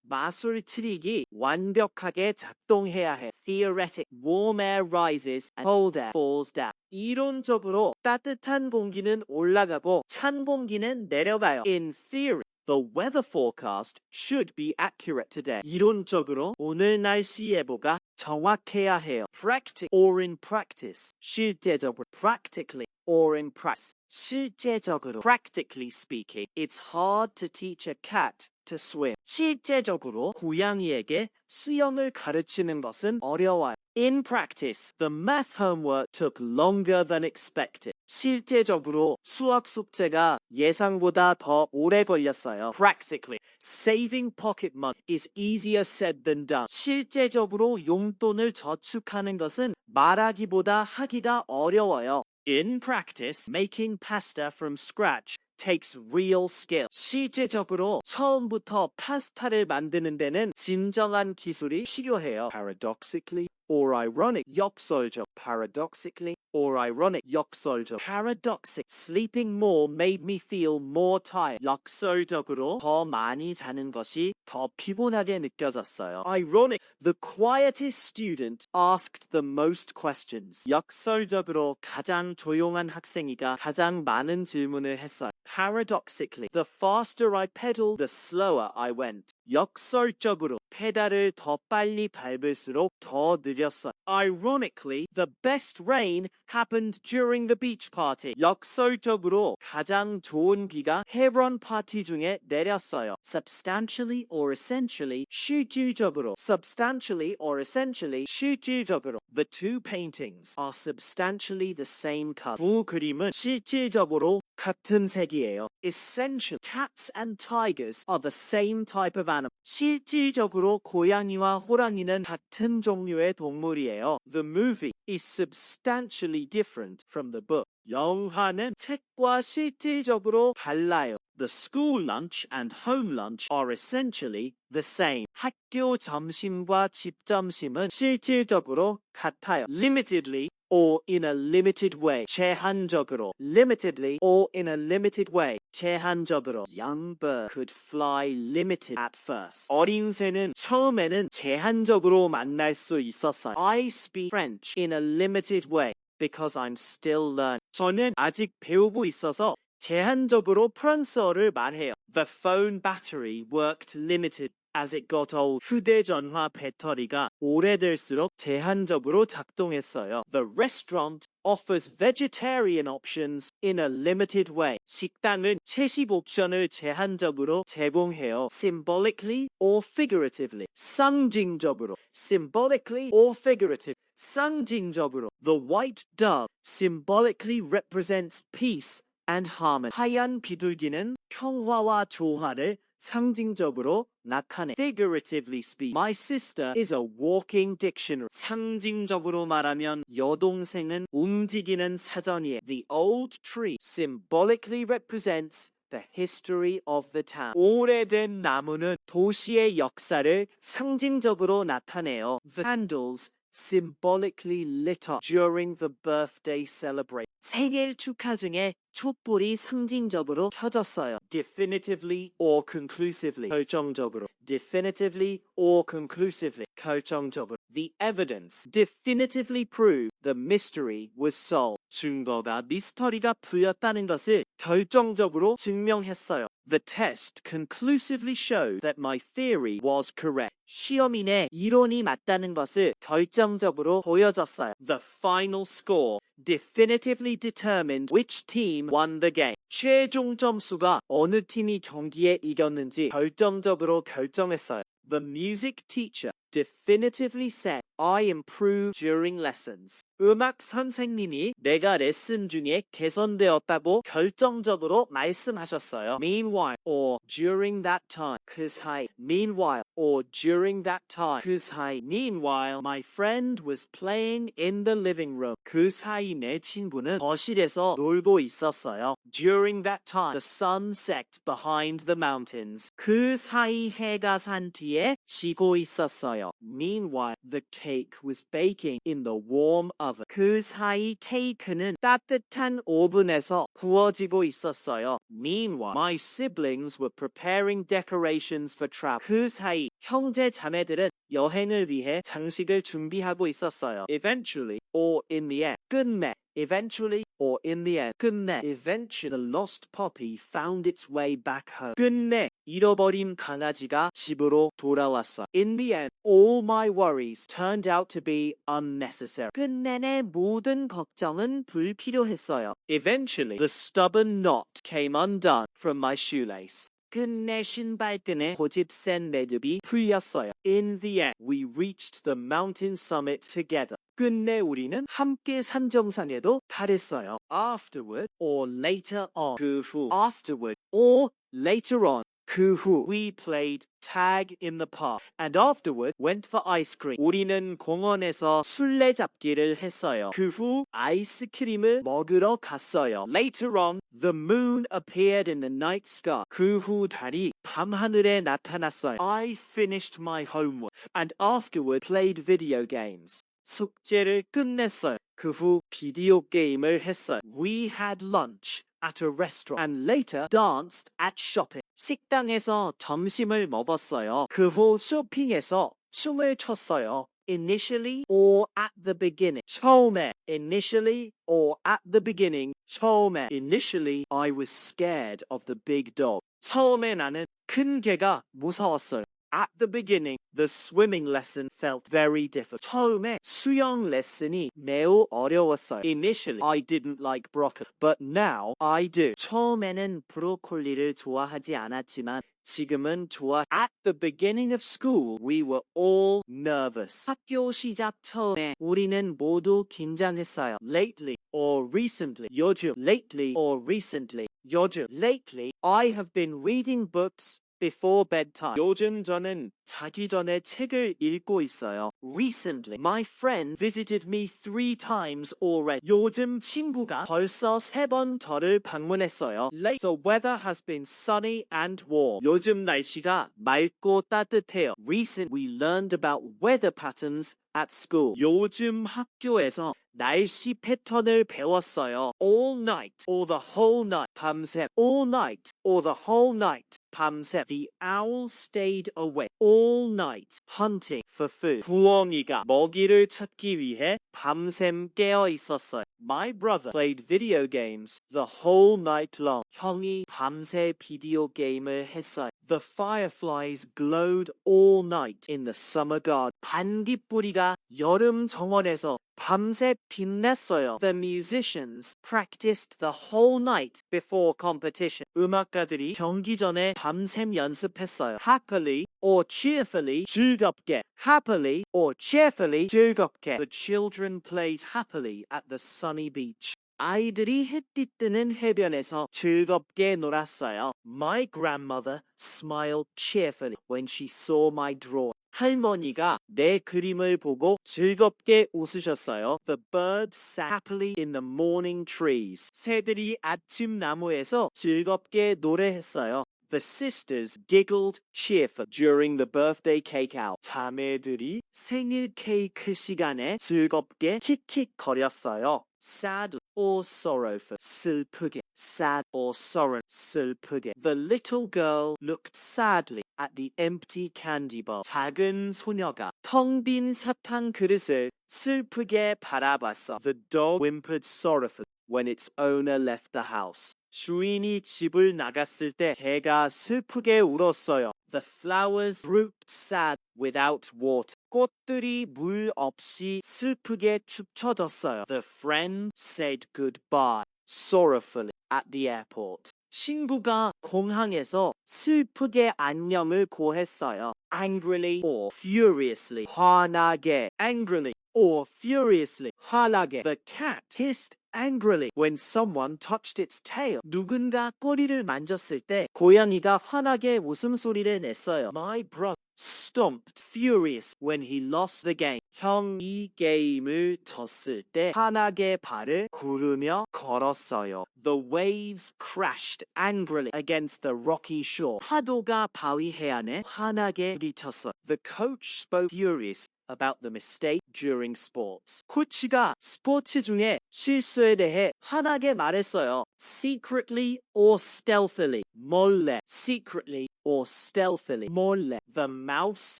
마술 트릭이 완벽하게 작동해야 해. Theoretic, warm air rises and cold air falls down. 이론적으로 따뜻한 공기는 올라가고 찬 공기는 내려가요. In theory, the weather forecast should be accurate today. 이론적으로 오늘 날씨 예보가 정확해야 해요. Practice or in practice. 실제적으로 practically or in practice. 실제적으로 practically speaking, it's hard to teach a cat to swim. 실제적으로 고양이에게 수영을 가르치는 것은 어려워요. In practice, the math homework took longer than expected. 실제적으로 수학 숙제가 예상보다 더 오래 걸렸어요. Practically, saving pocket money is easier said than done. 실제적으로 용돈을 저축하는 것은 말하기보다 하기가 어려워요. In practice, making pasta from scratch takes real skill. 실제적으로 처음부터 파스타를 만드는 데는 진정한 기술이 필요해요. Paradoxically or ironic, 역설적. Paradoxically or ironic, 역설적. Paradoxic, sleeping more made me feel more tired. 역설적으로 더 많이 자는 것이 더 피곤하게 느껴졌어요. Ironic, the quietest student asked the most questions. 역설적으로 가장 조용한 학생이가 가장 많은 질문을 했어요. Paradoxically, the faster I pedaled, the slower I went. 역설적으로 페달을 더 빨리 밟을수록 더 느렸어요. Ironically, the best rain happened during the beach party. 역설적으로 가장 좋은 비가 해변 파티 중에 내렸어요. Substantially or essentially, 실질적으로. Substantially or essentially, 실질적으로. The two paintings are substantially the same color. 두 그림은 실질적으로 같은 색이에요. Essential, cats and tigers are the same type of animal. 실질적으로 고양이와 호랑이는 같은 종류의 동물이에요. The movie is substantially different from the book. 영화는 책과 실질적으로 달라요. The school lunch and home lunch are essentially the same. 학교 점심과 집 점심은 실질적으로 같아요. Limitedly or in a limited way. 제한적으로. Limitedly or in a limited way. 제한적으로. Young bird could fly limited at first. 어린 새는 처음에는 제한적으로 만날 수 있었어요. I speak French in a limited way because I'm still learning. 저는 아직 배우고 있어서 제한적으로 프랑스어를 말해요. The phone battery worked limited as it got old. 휴대전화 배터리가 오래될수록 제한적으로 작동했어요. The restaurant offers vegetarian options in a limited way. 식당은 채식 옵션을 제한적으로 제공해요. Symbolically or figuratively. 상징적으로. Symbolically or figuratively. 상징적으로. The white dove symbolically represents peace and harmony. 하얀 비둘기는 평화와 조화를 상징적으로 나타내. Figuratively speak, my sister is a walking dictionary. 상징적으로 말하면 여동생은 움직이는 사전이에요. The old tree symbolically represents the history of the town. 오래된 나무는 도시의 역사를 상징적으로 나타내요. The candles symbolically lit up during the birthday celebration. 생일 축하 중에 촛불이 상징적으로 켜졌어요. Definitively or conclusively. 결정적으로. Definitively or conclusively. 결정적으로. The evidence definitively proved the mystery was solved. 증거가 미스터리가 풀렸다는 것을 결정적으로 증명했어요. The test conclusively showed that my theory was correct. 시험이 내 이론이 맞다는 것을 결정적으로 보여줬어요. The final score definitively determined which team won the game. 최종 점수가 어느 팀이 경기에 이겼는지 결정적으로 결정했어요. The music teacher definitively said I improved during lessons. 음악 선생님이 내가 레슨 중에 개선되었다고 결정적으로 말씀하셨어요. Meanwhile, or during that time. 그 사이. Meanwhile, or during that time. 그 사이. Meanwhile, my friend was playing in the living room. 그 사이 내 친구는 거실에서 놀고 있었어요. During that time, the sun set behind the mountains. 그 사이 해가 산 뒤에 쉬고 있었어요. Meanwhile, the cake was baking in the warm oven. 그 사이 케이크는 따뜻한 오븐에서 구워지고 있었어요. Meanwhile, my siblings were preparing decorations for travel. 그 사이 형제 자매들은 여행을 위해 장식을 준비하고 있었어요. Eventually, or in the end. 끝내. Eventually, or in the end. 끝내. Eventually, the lost puppy found its way back home. 끝내. 잃어버린 강아지가 집으로 돌아왔어. In the end, all my worries turned out to be unnecessary. 끝내 내 모든 걱정은 불필요했어요. Eventually, the stubborn knot came undone from my shoelace. 끝내 신발끈에 고집센 매듭이 풀렸어요. In the end, we reached the mountain summit together. 끝내 우리는 함께 산정상에도 달했어요. Afterward, or later on. 그 후. Afterward, or later on. 그 후. We played tag in the park. And afterward, went for ice cream. 우리는 공원에서 술래잡기를 했어요. 그 후 아이스크림을 먹으러 갔어요. Later on, the moon appeared in the night sky. 그 후 달이 밤하늘에 나타났어요. I finished my homework and afterward played video games. 숙제를 끝냈어요. 그 후 비디오 게임을 했어요. We had lunch at a restaurant and later danced at shopping. 식당에서 점심을 먹었어요. 그 후 쇼핑에서 춤을 췄어요. Initially or at the beginning. 처음에. Initially or at the beginning. 처음에. Initially, I was scared of the big dog. 처음에 나는 큰 개가 무서웠어요. At the beginning, the swimming lesson felt very difficult. 처음에 수영 레슨이 매우 어려웠어요. Initially, I didn't like broccoli, but now I do. 처음에는 브로콜리를 좋아하지 않았지만 지금은 좋아. At the beginning of school, we were all nervous. 학교 시작 처음에 우리는 모두 긴장했어요. Lately or recently. 요즘. Lately or recently. 요즘. Lately, I have been reading books before bedtime. 요즘 저는 자기 전에 책을 읽고 있어요. Recently, my friend visited me 3 times already. 요즘 친구가 벌써 3번 저를 방문했어요. Late, the weather has been sunny and warm. 요즘 날씨가 맑고 따뜻해요. Recent, we learned about weather patterns at school. 요즘 학교에서 날씨 패턴을 배웠어요. All night or the whole night. 밤새. All night or the whole night. 밤새. The owl stayed awake all night hunting for food. 부엉이가 먹이를 찾기 위해 밤샘 깨어 있었어요. My brother played video games the whole night long. 형이 밤새 비디오 게임을 했어요. The fireflies glowed all night in the summer garden. 반딧불이가 여름 정원에서 밤새 빛났어요. The musicians practiced the whole night before competition. 음악가들이 경기 전에 밤샘 연습했어요. Happily or cheerfully. 즐겁게. Happily or cheerfully. 즐겁게. The children played happily at the sunny beach. 아이들이 햇빛 뜨는 해변에서 즐겁게 놀았어요. My grandmother smiled cheerfully when she saw my drawing. 할머니가 내 그림을 보고 즐겁게 웃으셨어요. The birds sat happily in the morning trees. 새들이 아침 나무에서 즐겁게 노래했어요. The sisters giggled cheerfully during the birthday cake out. 자매들이 생일 케이크 시간에 즐겁게 킥킥거렸어요. Sad or sorrowful, 슬프게. Sad or sorrow, 슬프게. The little girl looked sadly at the empty candy bowl. 작은 소녀가 텅 빈 사탕 그릇을 슬프게 바라봤어. The dog whimpered sorrowfully when its owner left the house. 주인이 집을 나갔을 때 개가 슬프게 울었어요. The flowers drooped sad without water. 꽃들이 물 없이 슬프게 축 처졌어요. The friend said goodbye sorrowfully at the airport. 친구가 공항에서 슬프게 안녕을 고했어요. Angrily or furiously. 화나게. Angrily or furiously. 화나게. The cat hissed angrily when someone touched its tail. 누군가 꼬리를 만졌을 때 고양이가 화나게 웃음소리를 냈어요. My brother stomped furious when he lost the game. 형이 게임을 졌을 때 화나게 발을 구르며 걸었어요. The waves crashed angrily against the rocky shore. 파도가 바위 해안에 화나게 부딪혔어요. The coach spoke furious about the mistake during sports. 코치가 스포츠 중에 실수에 대해 화나게 말했어요. Secretly or stealthily. 몰래. Secretly or stealthily. 몰래. The mouse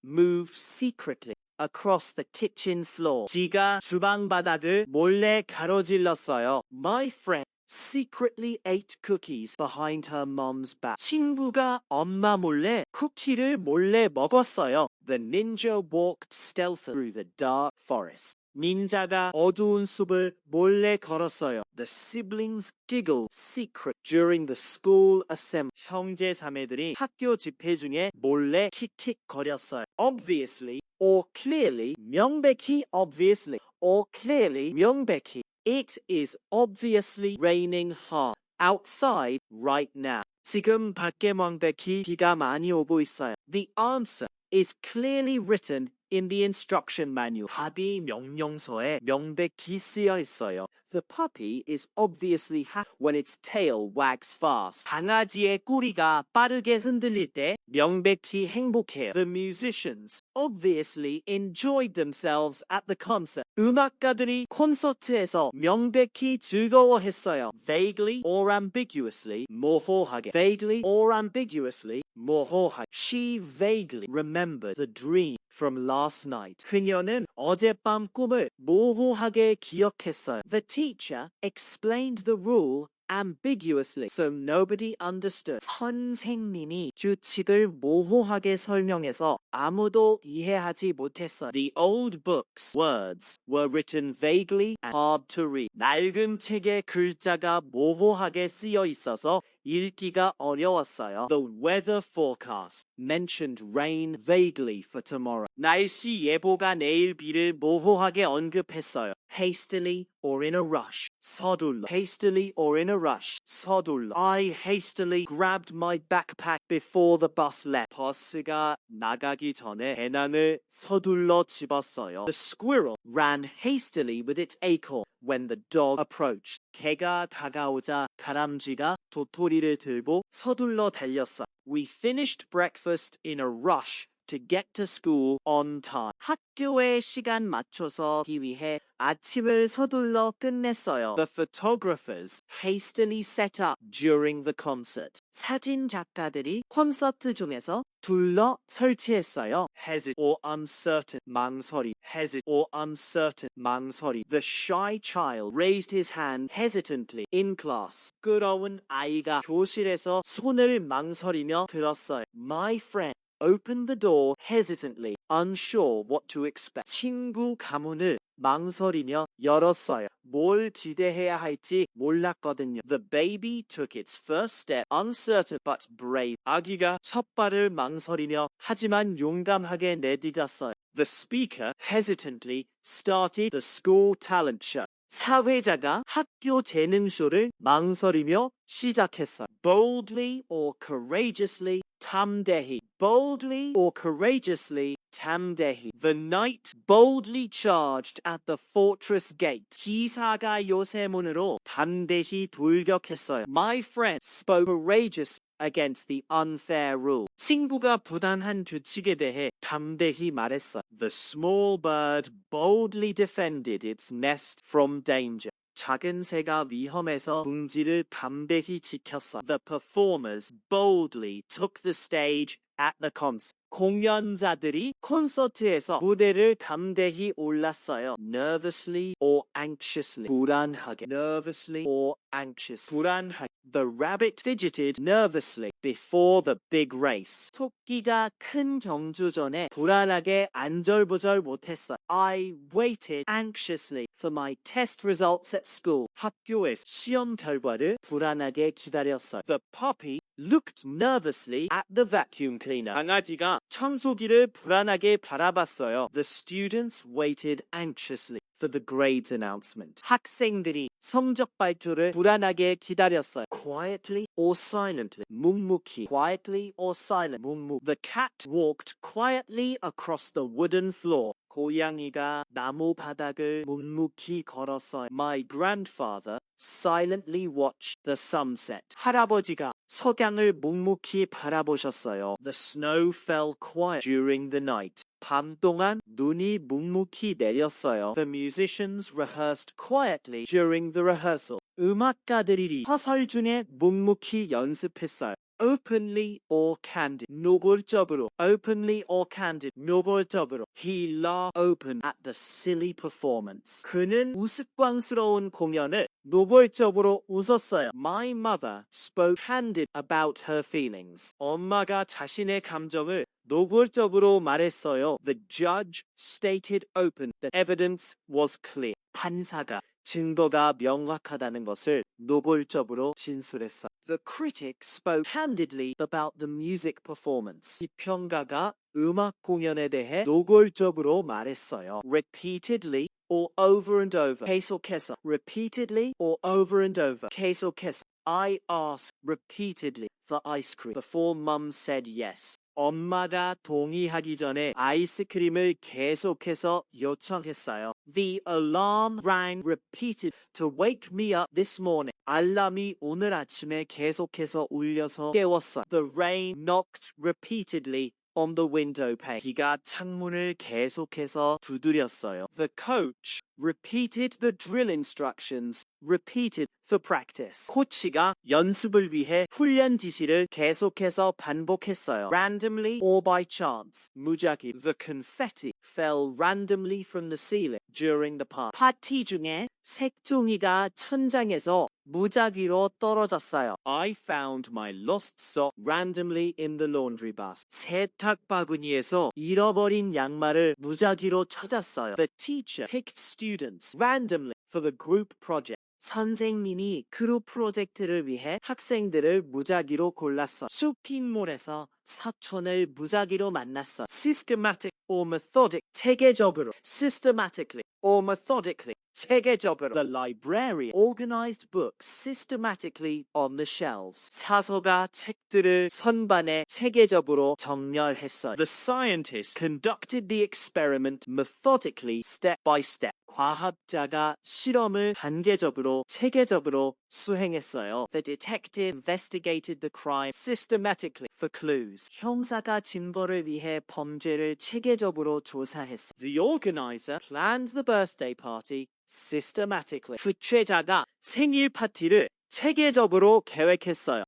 moved secretly across the kitchen floor. 쥐가 주방 바닥을 몰래 가로질렀어요. My friend secretly ate cookies behind her mom's back. 친구가 엄마 몰래 쿠키를 몰래 먹었어요. The ninja walked stealthily through the dark forest. 닌자가 어두운 숲을 몰래 걸었어요. The siblings giggled secret during the school assembly. 형제 자매들이 학교 집회 중에 몰래 킥킥거렸어요. Obviously or clearly, 명백히 obviously or clearly, 명백히. It is obviously raining hard outside right now. 지금 밖에 명백히 비가 많이 오고 있어요. The answer is clearly written in the instruction manual. 답이 명령서에 명백히 쓰여 있어요. The puppy is obviously happy when its tail wags fast. 강아지의 꼬리가 빠르게 흔들릴 때 명백히 행복해요. The musicians obviously enjoyed themselves at the concert. 음악가들이 콘서트에서 명백히 즐거워했어요. Vaguely or ambiguously, 모호하게. Vaguely or ambiguously, 모호하게. She vaguely remembered the dream from last night. 그녀는 어젯밤 꿈을 모호하게 기억했어요. The teacher explained the rule ambiguously, so nobody understood. 선생님이 규칙을 모호하게 설명해서 아무도 이해하지 못했어요. The old book's words were written vaguely and hard to read. 낡은 책의 글자가 모호하게 쓰여 있어서 읽기가 어려웠어요. The weather forecast mentioned rain vaguely for tomorrow. 날씨 예보가 내일 비를 모호하게 언급했어요. Hastily or in a rush. 서둘러. Hastily or in a rush. 서둘러. I hastily grabbed my backpack before the bus left. 버스가 나가기 전에 배낭을 서둘러 집었어요. The squirrel ran hastily with its acorn when the dog approached. 개가 다가오자 다람쥐가 도토리를 들고 서둘러 달렸어요. We finished breakfast in a rush to get to school on time. 학교에 시간 맞춰서 가기 위해 아침을 서둘러 끝냈어요. The photographers hastily set up during the concert. 사진 작가들이 콘서트 중에서 둘러 설치했어요. Hesitant or uncertain, 망설이. Hesitant or uncertain, 망설이. The shy child raised his hand hesitantly in class. 부끄러운 아이가 교실에서 손을 망설이며 들었어요. My friend opened the door hesitantly, unsure what to expect. 친구 가문을 망설이며 열었어요. 뭘 기대해야 할지 몰랐거든요. The baby took its first step, uncertain but brave. 아기가 첫 발을 망설이며 하지만 용감하게 내디뎠어요. The speaker hesitantly started the school talent show. 사회자가 학교 재능쇼를 망설이며 시작했어요. Boldly or courageously, 담대히. Boldly or courageously, 담대히. The knight boldly charged at the fortress gate. 기사가 요새문으로 담대히 돌격했어요. My friend spoke courageously against the unfair rule. 친구가 부당한 규칙에 대해 담대히 말했어. The small bird boldly defended its nest from danger. 작은 새가 위험에서 둥지를 담대히 지켰어. The performers boldly took the stage at the concert. 공연자들이 콘서트에서 무대를 담대히 올랐어요. Nervously or anxiously. 불안하게. Nervously or anxious. 불안하게. The rabbit fidgeted nervously before the big race. 토끼가 큰 경주 전에 불안하게 안절부절 못했어. I waited anxiously for my test results at school. 학교에서 시험 결과를 불안하게 기다렸어. The puppy looked nervously at the vacuum cleaner. 강아지가 청소기를 불안하게 바라봤어요. The students waited anxiously for the grades announcement. 학생들이 성적 발표를 불안하게 기다렸어요. Quietly or silently. 묵묵히. Quietly or silently. 묵묵. The cat walked quietly across the wooden floor. 고양이가 나무 바닥을 묵묵히 걸었어요. My grandfather silently watched the sunset. 할아버지가 석양을 묵묵히 바라보셨어요. The snow fell quiet during the night. 밤 동안 눈이 묵묵히 내렸어요. The musicians rehearsed quietly during the rehearsal. 음악가들이 화설 중에 묵묵히 연습했어요. Openly or candid. 노골적으로. Openly or candid. 노골적으로. He laughed open at the silly performance. 그는 우스꽝스러운 공연을 노골적으로 웃었어요. My mother spoke candid about her feelings. 엄마가 자신의 감정을 노골적으로 말했어요. The judge stated open that evidence was clear. 판사가 증거가 명확하다는 것을 노골적으로 진술했어요. The critic spoke candidly about the music performance. 비평가가 음악 공연에 대해 노골적으로 말했어요. Repeatedly or over and over. 계속해서. Repeatedly or over and over. 계속해서. I asked repeatedly for ice cream before Mum said yes. 엄마가 동의하기 전에 아이스크림을 계속해서 요청했어요. The alarm rang repeated to wake me up this morning. 알람이 오늘 아침에 계속해서 울려서 깨웠어. The rain knocked repeatedly on the window pane. 비가 창문을 계속해서 두드렸어요. The coach repeated the drill instructions, repeated for practice. 코치가 연습을 위해 훈련 지시를 계속해서 반복했어요. Randomly or by chance. 무작위. The confetti fell randomly from the ceiling during the party. 파티 중에 색종이가 천장에서 무작위로 떨어졌어요. I found my lost sock randomly in the laundry basket. 세탁 바구니에서 잃어버린 양말을 무작위로 찾았어요. The teacher picked students randomly for the group project. 선생님이 그룹 프로젝트를 위해 학생들을 무작위로 골랐어. 쇼핑몰에서 사촌을 무작위로 만났어. Systematic or methodic. 체계적으로. Systematically or methodically. 체계적으로. The librarian organized books systematically on the shelves. 사서가 책들을 선반에 체계적으로 정렬했어요. The scientist conducted the experiment methodically step by step. 과학자가 실험을 단계적으로 체계적으로 수행했어요. The detective investigated the crime systematically for clues. 형사가 증거를 위해 범죄를 체계적으로 조사했어. The organizer planned the birthday party systematically. 주최자가 생일 파티를 체계적으로 계획했어요.